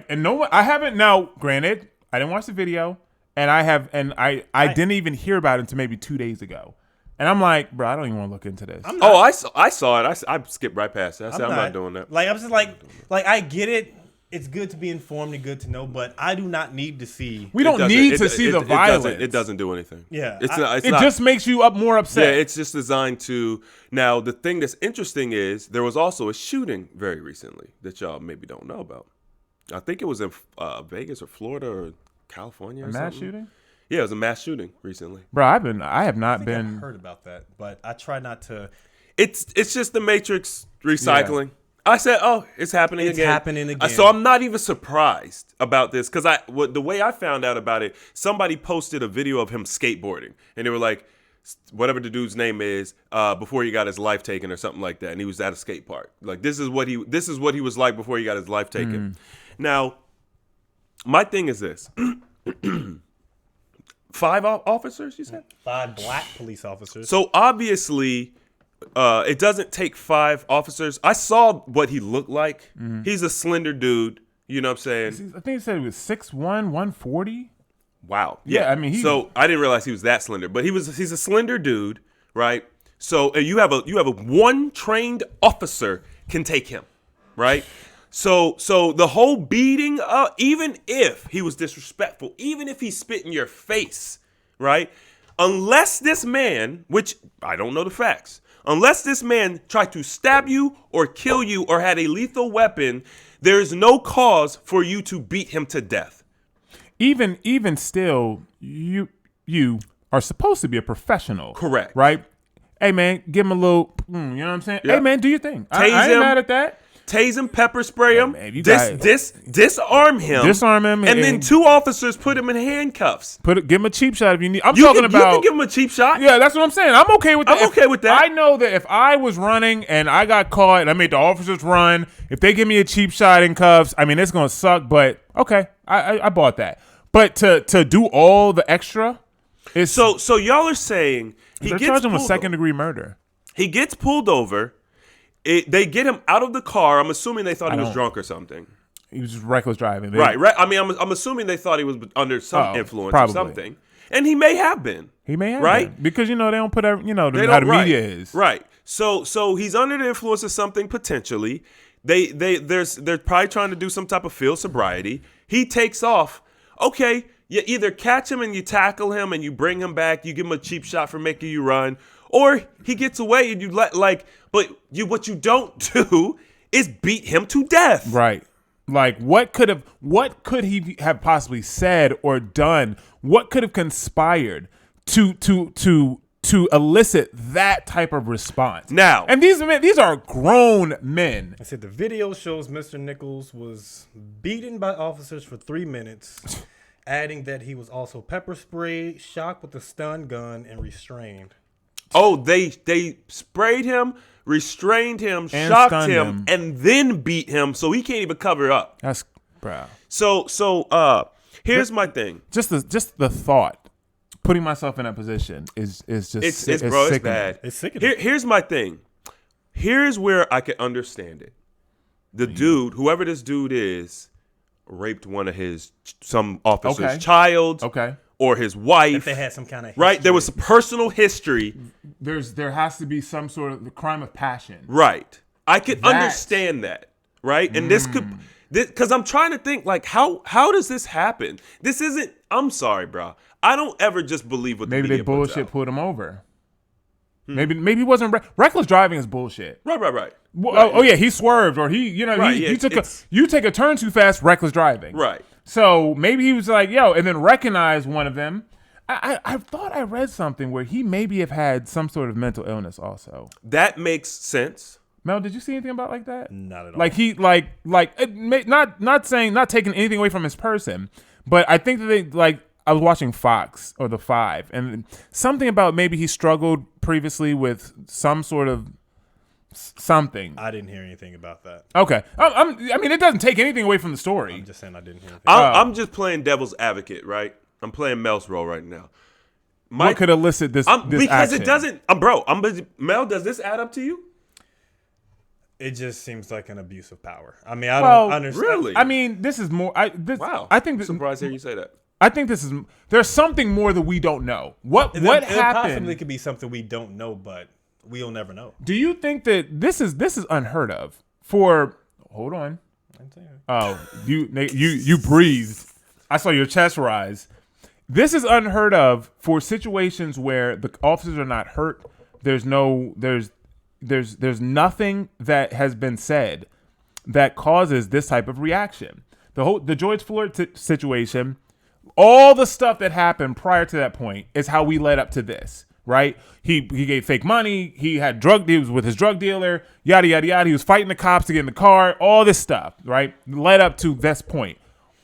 and no one. I haven't. Now, granted, I didn't watch the video, and I didn't even hear about it until maybe 2 days ago. And I'm like, bro, I don't even want to look into this. I saw it. I skipped right past it. I said, I'm not doing that. Like, I'm just like I get it. It's good to be informed and good to know, but I do not need to see. We don't need to see the violence. It doesn't do anything. Yeah, it just makes you more upset. Yeah, it's just designed to. Now, the thing that's interesting is there was also a shooting very recently that y'all maybe don't know about. I think it was in Vegas or Florida or California. Mass shooting? Yeah, it was a mass shooting recently. Bro, I have not been. I've heard about that, but I try not to. It's just the Matrix recycling. Yeah. I said, "Oh, it's happening again." It's happening again. So I'm not even surprised about this because the way I found out about it, somebody posted a video of him skateboarding, and they were like, whatever the dude's name is, before he got his life taken or something like that, and he was at a skate park. Like, this is what he was like before he got his life taken. Now, my thing is this: 5 officers, you said? 5 black police officers. So obviously. It doesn't take 5 officers. I saw what he looked like. Mm-hmm. He's a slender dude. You know what I'm saying? I think he said he was 6'1", 140. Wow. Yeah, I mean, so I didn't realize he was that slender, but he's a slender dude, right? So you have a one trained officer can take him, right? So the whole beating, even if he was disrespectful, even if he spit in your face, right? Unless this man, which I don't know the facts. Unless this man tried to stab you or kill you or had a lethal weapon, there is no cause for you to beat him to death. Even still, you are supposed to be a professional. Correct. Right? Hey, man, give him a little, you know what I'm saying? Yep. Hey, man, do your thing. I ain't mad at that. Tase him, pepper spray him, disarm him, and then 2 officers put him in handcuffs. Give him a cheap shot if you need. You can give him a cheap shot. Yeah, that's what I'm saying. I'm okay with that. I'm okay with that. I know that if I was running and I got caught and I made the officers run, if they give me a cheap shot in cuffs, I mean, it's gonna suck. But okay, I bought that. But to do all the extra, so y'all are saying They're charging him with second-degree murder. He gets pulled over. They get him out of the car. I'm assuming they thought he was drunk or something. He was just reckless driving. Right. I mean, I'm assuming they thought he was under some influence probably. or something. And he may have been. He may have right? been. Because, they don't put, how the media is. Right. So he's under the influence of something potentially. They're probably trying to do some type of field sobriety. He takes off. Okay, you either catch him and you tackle him and you bring him back, you give him a cheap shot for making you run, or he gets away and you what you don't do is beat him to death. Right. Like what could he have possibly said or done? What could have conspired to elicit that type of response? Now, and these are grown men. I said the video shows Mr. Nichols was beaten by officers for 3 minutes, adding that he was also pepper sprayed, shocked with a stun gun, and restrained. Oh, they sprayed him, restrained him, and shocked him, and then beat him, so he can't even cover up. That's bro. So here's my thing. Just the thought. Putting myself in that position is just it's sickening. bad. It's sickening. Here's my thing. Here's where I can understand it. The dude, whoever this dude is, raped some officer's child, or his wife. If they had some kind of history. Right, there was a personal history. There has to be some sort of crime of passion. Right, I can understand that. Right, and this could. Because I'm trying to think, how does this happen? This isn't. I'm sorry, bro. I don't ever just believe what the media they bullshit puts out. put him over. Maybe he wasn't reckless driving is bullshit. Right. Well, yeah, he swerved or he you take a turn too fast, reckless driving. Right. So maybe he was like, yo, and then recognized one of them. I thought I read something where he maybe have had some sort of mental illness also. That makes sense. Mel, did you see anything about like that? Not at all. Like he not taking anything away from his person, but I think that I was watching Fox or The Five, and something about maybe he struggled previously with some sort of something. I didn't hear anything about that. Okay, I mean it doesn't take anything away from the story. I'm just saying I didn't hear anything. I'm just playing devil's advocate, right? I'm playing Mel's role right now. What could elicit this because action? It doesn't. Mel, does this add up to you? It just seems like an abuse of power. I mean, I don't understand. Really? I mean, this is more. Wow. I think. Surprised to hear you say that. I think there's something more that we don't know. What happened? It possibly could be something we don't know, but we'll never know. Do you think that this is unheard of? Hold on. Oh, you breathed. I saw your chest rise. This is unheard of for situations where the officers are not hurt. There's nothing that has been said that causes this type of reaction. The George Floyd situation, all the stuff that happened prior to that point is how we led up to this, right? He gave fake money. He was with his drug dealer, yada, yada, yada. He was fighting the cops to get in the car, all this stuff, right? Led up to this point.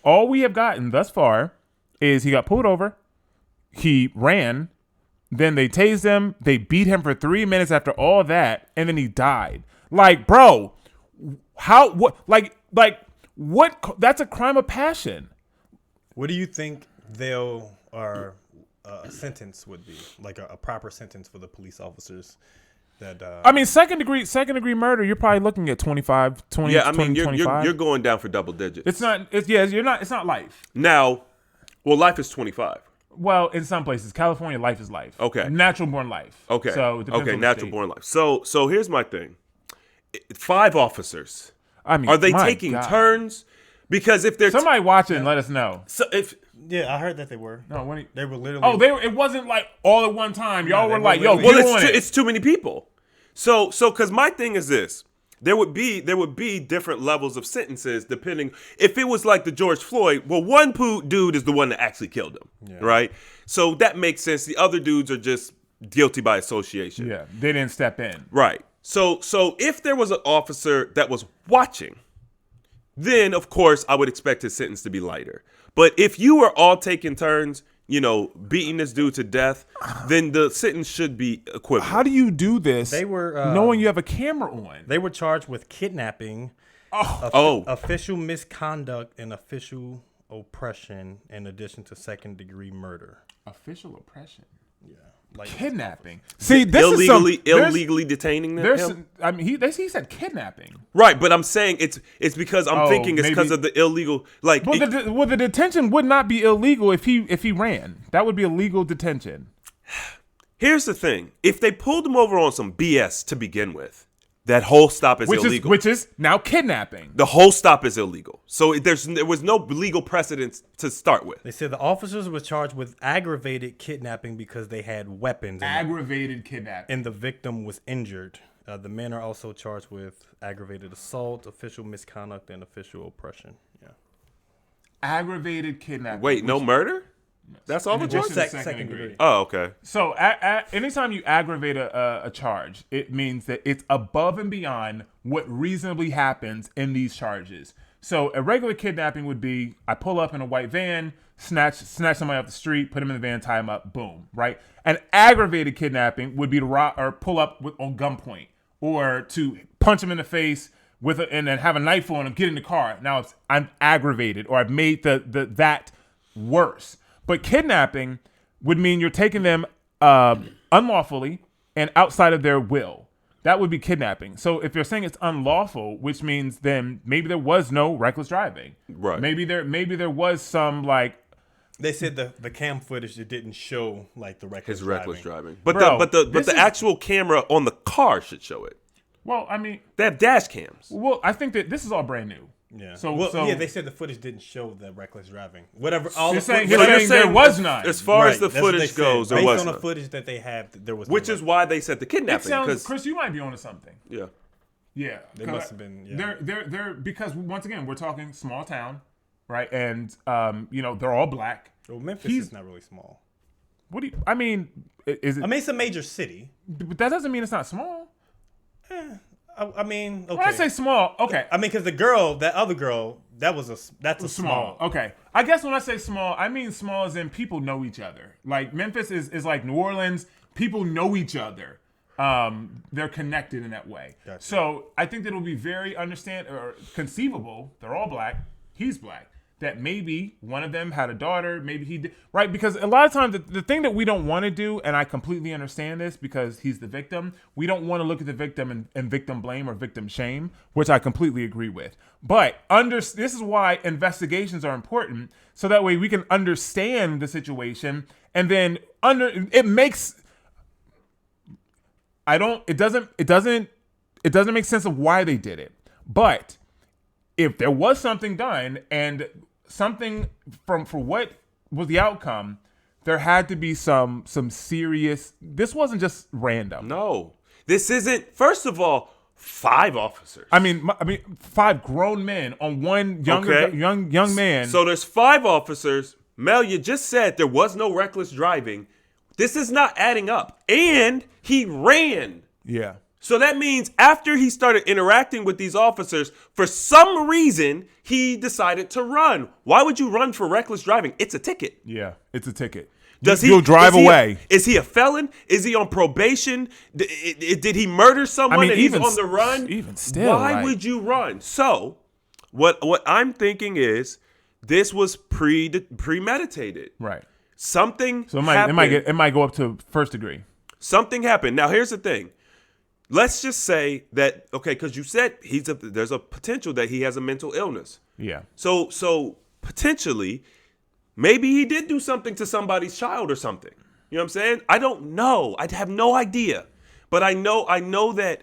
All we have gotten thus far is he got pulled over. He ran. Then they tased him. They beat him for 3 minutes after all that, and then he died. Like, bro, what? That's a crime of passion. What do you think a sentence would be? Like a proper sentence for the police officers? I mean, second degree murder. You're probably looking at 25, 20. Yeah, I mean, 20, you're going down for double digits. It's not. You're not. It's not life. Now, life is 25. Well, in some places, California, life is life. Okay. Natural born life. Okay. So it depends on the natural state. born life. So here's my thing. 5 officers. I mean, are they taking turns? Because if they're somebody watching, let us know. So I heard that they were. No, they were literally. Oh, they were. It wasn't like all at one time. Y'all were like, well, it's too many people. So because my thing is this. There would be different levels of sentences depending. If it was like the George Floyd, well, one dude is the one that actually killed him, right? So that makes sense. The other dudes are just guilty by association. Yeah, they didn't step in. Right. So if there was an officer that was watching, then of course I would expect his sentence to be lighter. But if you were all taking turns, beating this dude to death, then the sentence should be equivalent. How do you do this? They were knowing you have a camera on. They were charged with kidnapping, official misconduct, and official oppression, in addition to second-degree murder. Official oppression. Yeah. Like Kidnapping. See, this illegally detaining him. I mean, he said kidnapping. Right, but I'm saying it's because I'm thinking it's because of the illegal. Like, well, the detention would not be illegal if he ran. That would be a legal detention. Here's the thing: if they pulled him over on some BS to begin with, that whole stop is illegal. Which is now kidnapping. The whole stop is illegal. So there was no legal precedence to start with. They said the officers were charged with aggravated kidnapping because they had weapons. Aggravated kidnapping. And the victim was injured. The men are also charged with aggravated assault, official misconduct, and official oppression. Yeah. Aggravated kidnapping. Wait, no murder? That's all the charges? Second degree. Oh, okay. So anytime you aggravate a charge, it means that it's above and beyond what reasonably happens in these charges. So a regular kidnapping would be, I pull up in a white van, snatch somebody off the street, put him in the van, tie him up, boom, right? An aggravated kidnapping would be to pull up on gunpoint or to punch him in the face and then have a knife on him, get in the car. Now I'm aggravated, or I've made that worse. But kidnapping would mean you're taking them unlawfully and outside of their will. That would be kidnapping. So if you're saying it's unlawful, which means then maybe there was no reckless driving. Right. Maybe there was some like. They said the cam footage that didn't show like the reckless driving. But Bro, the actual camera on the car should show it. Well, I mean, they have dash cams. Well, I think that this is all brand new. Yeah. So they said the footage didn't show the reckless driving. Whatever. You're saying there was none. As far as the footage goes, there was based on none. the footage that they have, there was. Which is why they said the kidnapping. Chris, you might be onto something. Yeah. Yeah. They must have been. Yeah. They're because once again we're talking small town, right? And they're all black. Well, Memphis is not really small. What do you? I mean, is it? I mean, it's a major city, but that doesn't mean it's not small. I mean, okay. When I say small, okay. I mean, because that other girl, that's a small. Okay. I guess when I say small, I mean small as in people know each other. Like Memphis is like New Orleans. People know each other. They're connected in that way. Gotcha. So I think that it'll be very conceivable. They're all black. He's black. That maybe one of them had a daughter. Maybe he did. Right? Because a lot of times the thing that we don't want to do, and I completely understand this because he's the victim, we don't want to look at the victim and victim blame or victim shame, which I completely agree with. But this is why investigations are important, so that way we can understand the situation, and then it doesn't make sense of why they did it. But if there was something done and something for what was the outcome, there had to be some serious. This wasn't just random. No, this isn't. First of all, 5 officers. I mean, 5 grown men on one young man. So there's 5 officers. Mel, you just said there was no reckless driving. This is not adding up, and he ran. Yeah. So that means after he started interacting with these officers, for some reason, he decided to run. Why would you run for reckless driving? It's a ticket. Yeah, it's a ticket. You'll drive away. Is he a felon? Is he on probation? Did he murder someone and he's on the run? Even still, why would you run? So what I'm thinking is this was premeditated. Right. Something So happened. it might go up to first degree. Something happened. Now here's the thing. Let's just say that, okay, because you said there's a potential that he has a mental illness. Yeah. So potentially, maybe he did do something to somebody's child or something. You know what I'm saying? I don't know. I have no idea. But I know that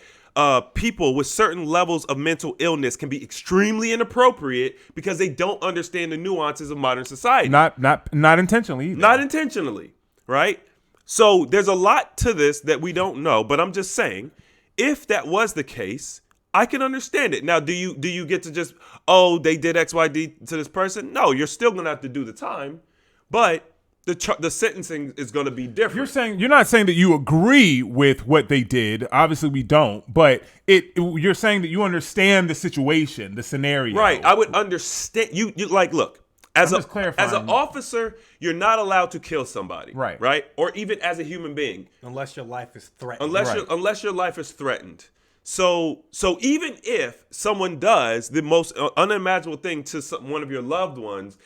people with certain levels of mental illness can be extremely inappropriate because they don't understand the nuances of modern society. Not intentionally either. Not intentionally, right? So there's a lot to this that we don't know, but I'm just saying, if that was the case, I can understand it. Now, do you get to just, they did X, Y, D to this person? No, you're still going to have to do the time, but the sentencing is going to be different. You're not saying that you agree with what they did. Obviously, we don't. But you're saying that you understand the situation, the scenario. Right. I would understand. You like, look. As an officer, you're not allowed to kill somebody, right? Or even as a human being, unless your life is threatened. Unless your life is threatened. So even if someone does the most unimaginable thing to one of your loved ones,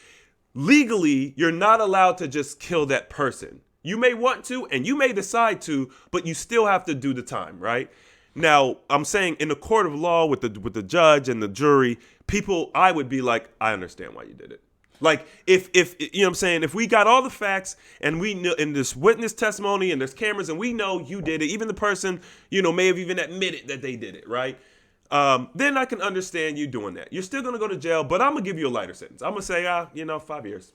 legally, you're not allowed to just kill that person. You may want to, and you may decide to, but you still have to do the time, right? Now, I'm saying in the court of law with the judge and the jury, people, I would be like, I understand why you did it. Like, if you know what I'm saying, if we got all the facts and we know in this witness testimony and there's cameras and we know you did it, even the person, may have even admitted that they did it, right? Then I can understand you doing that. You're still going to go to jail, but I'm going to give you a lighter sentence. I'm going to say, 5 years.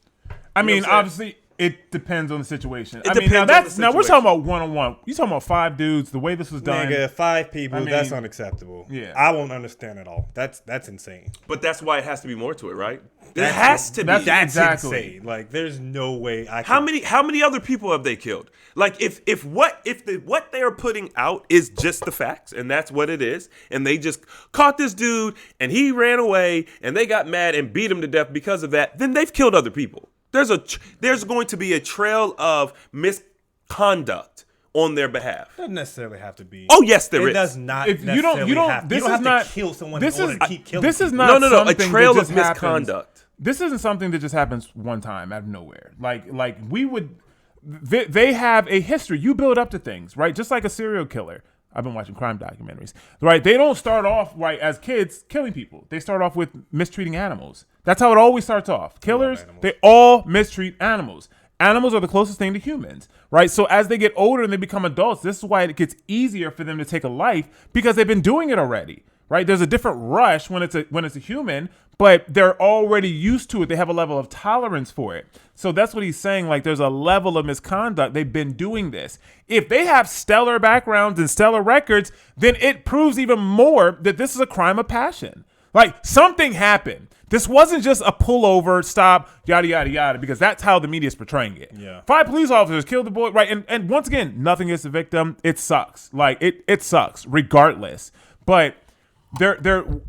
I mean, obviously, it depends on the situation. Now we're talking about one-on-one. You talking about 5 dudes, the way this was done. Nigga, 5 people, that's unacceptable. Yeah. I won't understand at all. That's insane. But that's why it has to be more to it, right? There has to be. That's insane. Like, there's no way I can. How many other people have they killed? Like, if what they are putting out is just the facts, and that's what it is, and they just caught this dude and he ran away and they got mad and beat him to death because of that, then they've killed other people. There's going to be a trail of misconduct on their behalf. Doesn't necessarily have to be. Oh yes, there is. It does not. If you don't, have to kill someone in order to keep killing. This is people. not. No. A something trail that of just happens. misconduct. This isn't something that just happens one time out of nowhere. Like we would. They have a history. You build up to things, right? Just like a serial killer. I've been watching crime documentaries, right? They don't start off right as kids killing people. They start off with mistreating animals. That's how it always starts off. Killers, they all mistreat animals. Animals are the closest thing to humans, right? So as they get older and they become adults, this is why it gets easier for them to take a life because they've been doing it already, right? There's a different rush when it's a human, but they're already used to it. They have a level of tolerance for it. So that's what he's saying. Like, there's a level of misconduct. They've been doing this. If they have stellar backgrounds and stellar records, then it proves even more that this is a crime of passion. Like, something happened. This wasn't just a pullover, stop, yada, yada, yada, because that's how the media is portraying it. Yeah. 5 police officers killed the boy, right? And once again, nothing against the victim. It sucks. Like, it sucks regardless. But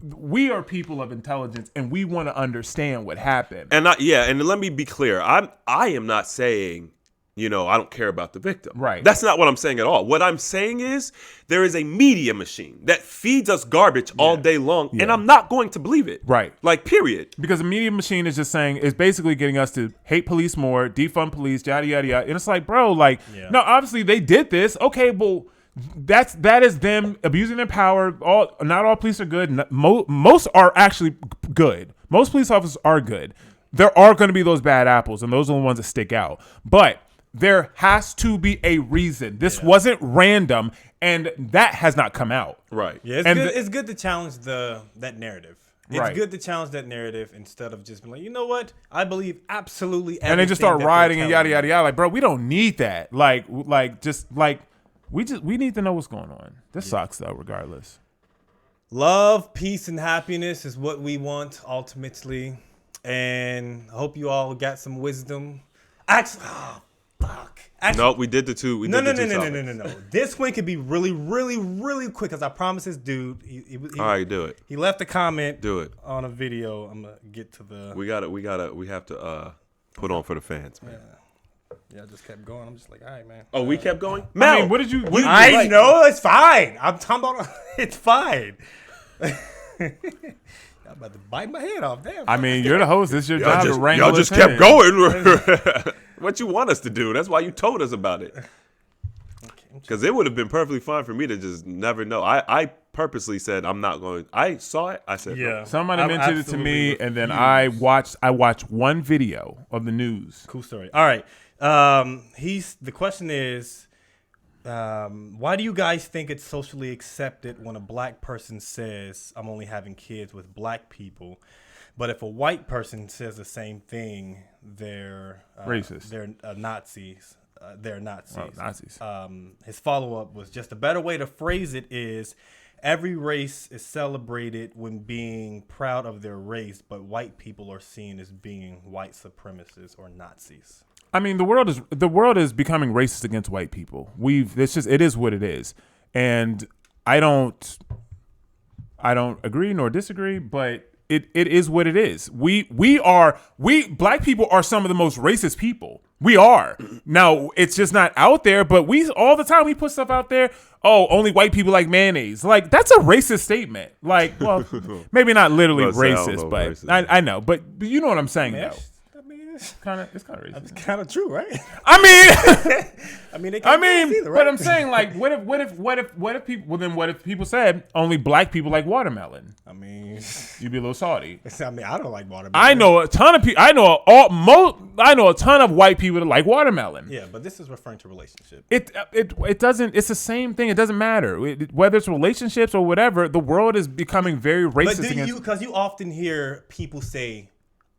we are people of intelligence, and we want to understand what happened. And let me be clear. I am not saying, I don't care about the victim. Right. That's not what I'm saying at all. What I'm saying is there is a media machine that feeds us garbage all day long, and I'm not going to believe it. Right. Like, period. Because the media machine is basically getting us to hate police more, defund police, yada, yada, yada. And it's like, bro, no, obviously they did this. Okay, well, that is them abusing their power. Not all police are good. Most are actually good. Most police officers are good. There are going to be those bad apples, and those are the ones that stick out. But there has to be a reason. This wasn't random, and that has not come out. Right. Yeah, it's good to challenge that narrative. It's good to challenge that narrative instead of just being like, you know what? I believe absolutely everything. And they just start rioting and yada, yada, yada. Like, bro, we don't need that. We need to know what's going on. This sucks, though, regardless. Love, peace, and happiness is what we want ultimately. And I hope you all got some wisdom. Actually, no, we did the two. No. This one could be really, really, really quick because I promised this dude. All right, do it. He left a comment. Do it on a video. I'm gonna get to the. We have to put on for the fans, man. Yeah, I just kept going. I'm just like, all right, man. Oh, we kept going? Mel, I mean, what did you I know, it's fine. I'm talking about it's fine. I'm about to bite my head off. Damn. I mean, you're the host. It's your job to wrangle. Y'all just kept going. What you want us to do? That's why you told us about it. Because it would have been perfectly fine for me to just never know. I purposely said I'm not going. I saw it. I said no. Somebody mentioned it to me, and then I watched one video of the news. Cool story. All right. The question is, why do you guys think it's socially accepted when a black person says I'm only having kids with black people, but if a white person says the same thing, they're racist. They're Nazis. They're Nazis. Oh, Nazis. His follow-up was just a better way to phrase it is every race is celebrated when being proud of their race, but white people are seen as being white supremacists or Nazis. I mean, the world is becoming racist against white people. It is what it is. And I don't agree nor disagree, but it is what it is. We black people are some of the most racist people. We are. Now, it's just not out there, but all the time we put stuff out there. Oh, only white people like mayonnaise. Like, that's a racist statement. Like, well, maybe not literally racist, but racist. I know. But you know what I'm saying, though. I mean, It's kind of racist. It's kind of true, right? I mean, they can't either, right? but I'm saying like, what if people? Well, then what if people said only black people like watermelon? I mean, You'd be a little salty. I mean, I don't like watermelon. I know a ton of people. I know a ton of white people that like watermelon. Yeah, but this is referring to relationship. It doesn't. It's the same thing. It doesn't matter whether it's relationships or whatever. The world is becoming very racist. But because you often hear people say,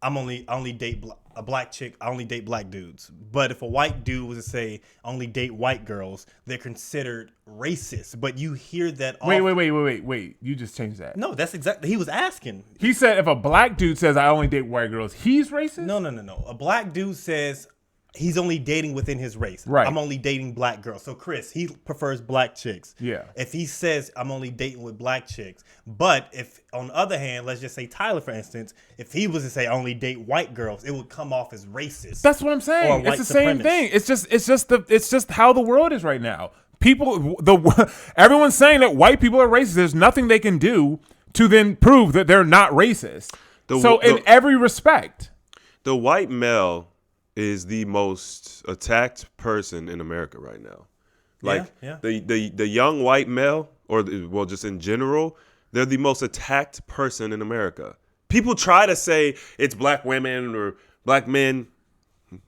I only date a black chick. I only date black dudes. But if a white dude was to say I only date white girls, they're considered racist. But you hear that. Wait! You just changed that. No, that's exactly. He was asking. He said if a black dude says I only date white girls, he's racist. No. A black dude says he's only dating within his race. Right. I'm only dating black girls. So Chris, he prefers black chicks. Yeah. If he says I'm only dating with black chicks, but if on the other hand, let's just say Tyler, for instance, if he was to say I only date white girls, it would come off as racist. That's what I'm saying. It's the same thing. It's just how the world is right now. Everyone's saying that white people are racist. There's nothing they can do to then prove that they're not racist. In every respect, the white male is the most attacked person in America right now. Like the young white male, just in general, they're the most attacked person in America. People try to say it's black women or black men.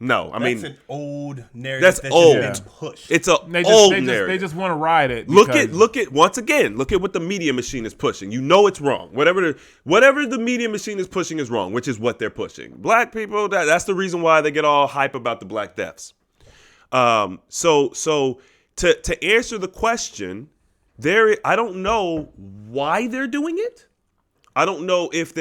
No, that's an old narrative. That's old. Been pushed. It's old narrative. They just want to ride it. Look at once again. Look at what the media machine is pushing. You know it's wrong. Whatever the media machine is pushing is wrong, which is what they're pushing. Black people. That's the reason why they get all hype about the black deaths. So to answer the question, I don't know why they're doing it. I don't know if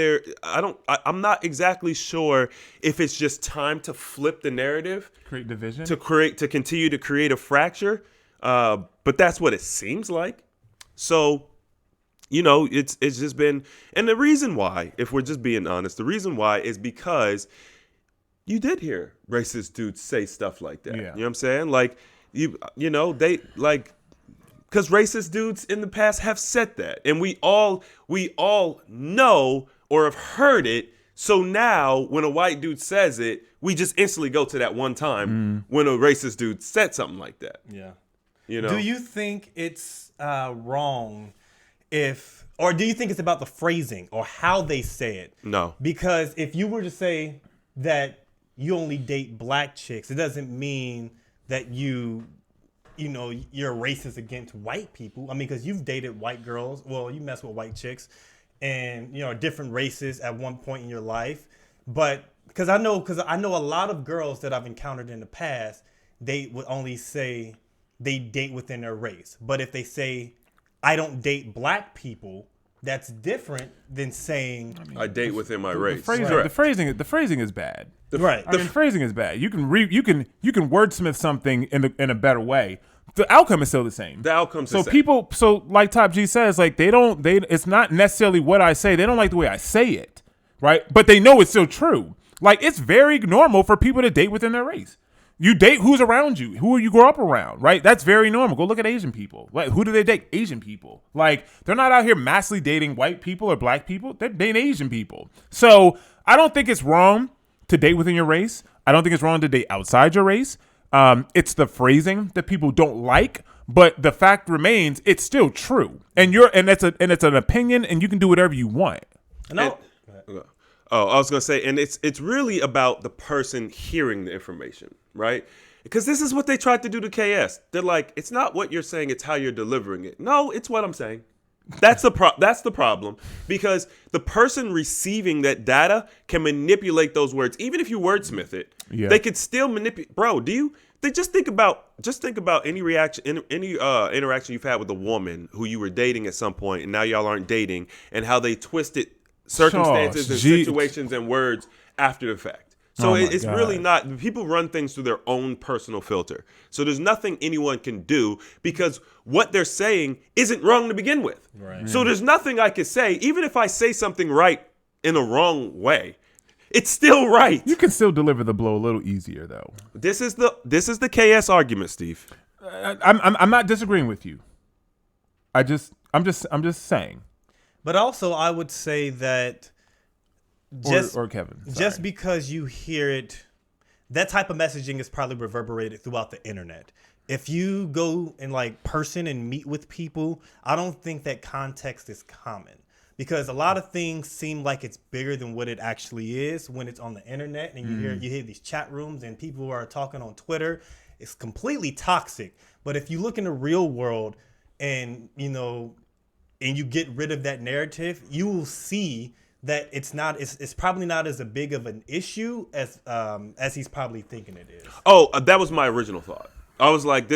I'm not exactly sure if it's just time to flip the narrative, create division, to continue to create a fracture. But that's what it seems like. So, it's just been, and the reason why, if we're just being honest, the reason why is because you did hear racist dudes say stuff like that. Yeah. You know what I'm saying? Like, they like. Because racist dudes in the past have said that. And we all know or have heard it. So now when a white dude says it, we just instantly go to that one time when a racist dude said something like that. Yeah. Do you think it's wrong or do you think it's about the phrasing or how they say it? No. Because if you were to say that you only date black chicks, it doesn't mean that you're racist against white people. I mean, because you've dated white girls. Well, you mess with white chicks and, different races at one point in your life. But because I know a lot of girls that I've encountered in the past, they would only say they date within their race. But if they say, I don't date black people, that's different than saying I date within my race. The phrasing is bad. Right. The phrasing is bad. You can wordsmith something in a better way. The outcome is still the same. The outcome's the same. Like Top G says, like it's not necessarily what I say. They don't like the way I say it, right? But they know it's still true. Like, it's very normal for people to date within their race. You date who's around you, who you grow up around, right? That's very normal. Go look at Asian people. Like, who do they date? Asian people. Like, they're not out here massively dating white people or black people. They're dating Asian people. So I don't think it's wrong to date within your race. I don't think it's wrong to date outside your race. It's the phrasing that people don't like, but the fact remains, it's still true. And it's an opinion, and you can do whatever you want. I was gonna say, and it's really about the person hearing the information, right? Because this is what they tried to do to KS. They're like, it's not what you're saying, it's how you're delivering it. No, it's what I'm saying. That's the problem, because the person receiving that data can manipulate those words. Even if you wordsmith it, they could still manipulate. Bro, just think about any reaction, any interaction you've had with a woman who you were dating at some point, and now y'all aren't dating, and how they twisted circumstances and situations and words after the fact. So it's really not, people run things through their own personal filter. So there's nothing anyone can do, because what they're saying isn't wrong to begin with. Right. So there's nothing I could say, even if I say something right in a wrong way, it's still right. You can still deliver the blow a little easier, though. This is the KS argument, Steve. I'm not disagreeing with you. I'm just saying. But also, I would say that or Kevin, just because you hear it that type of messaging is probably reverberated throughout the internet. If you go in like person and meet with people, I don't think that context is common, because a lot of things seem like it's bigger than what it actually is when it's on the internet and you hear these chat rooms and people who are talking on Twitter. It's completely toxic. But if you look in the real world and and you get rid of that narrative, you will see that it's probably not as big of an issue as he's probably thinking it is. Oh, that was my original thought. I was like,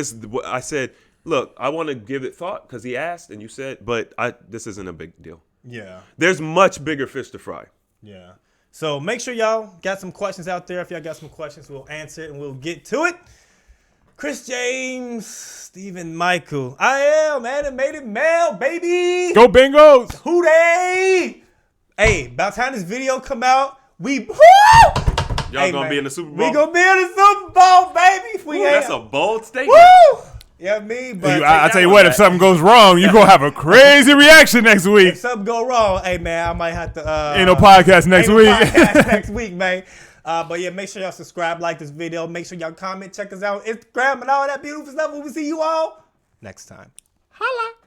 I said, look, I want to give it thought because he asked and you said, but this isn't a big deal. Yeah. There's much bigger fish to fry. Yeah. So make sure y'all got some questions out there. If y'all got some questions, we'll answer it and we'll get to it. Chris James, Stephen Michael. I am Animated Mel, baby. Go Bengals. Who they? Hey, by the time this video come out, Y'all gonna be in the Super Bowl? We gonna be in the Super Bowl, baby. That's a bold statement. Woo! Yeah, but I tell you what, if something goes wrong, you're going to have a crazy reaction next week. If something go wrong, hey, man, I might have to... ain't no podcast next week. Next week, man. But yeah, make sure y'all subscribe, like this video. Make sure y'all comment, check us out on Instagram and all that beautiful stuff. We'll see you all next time. Holla.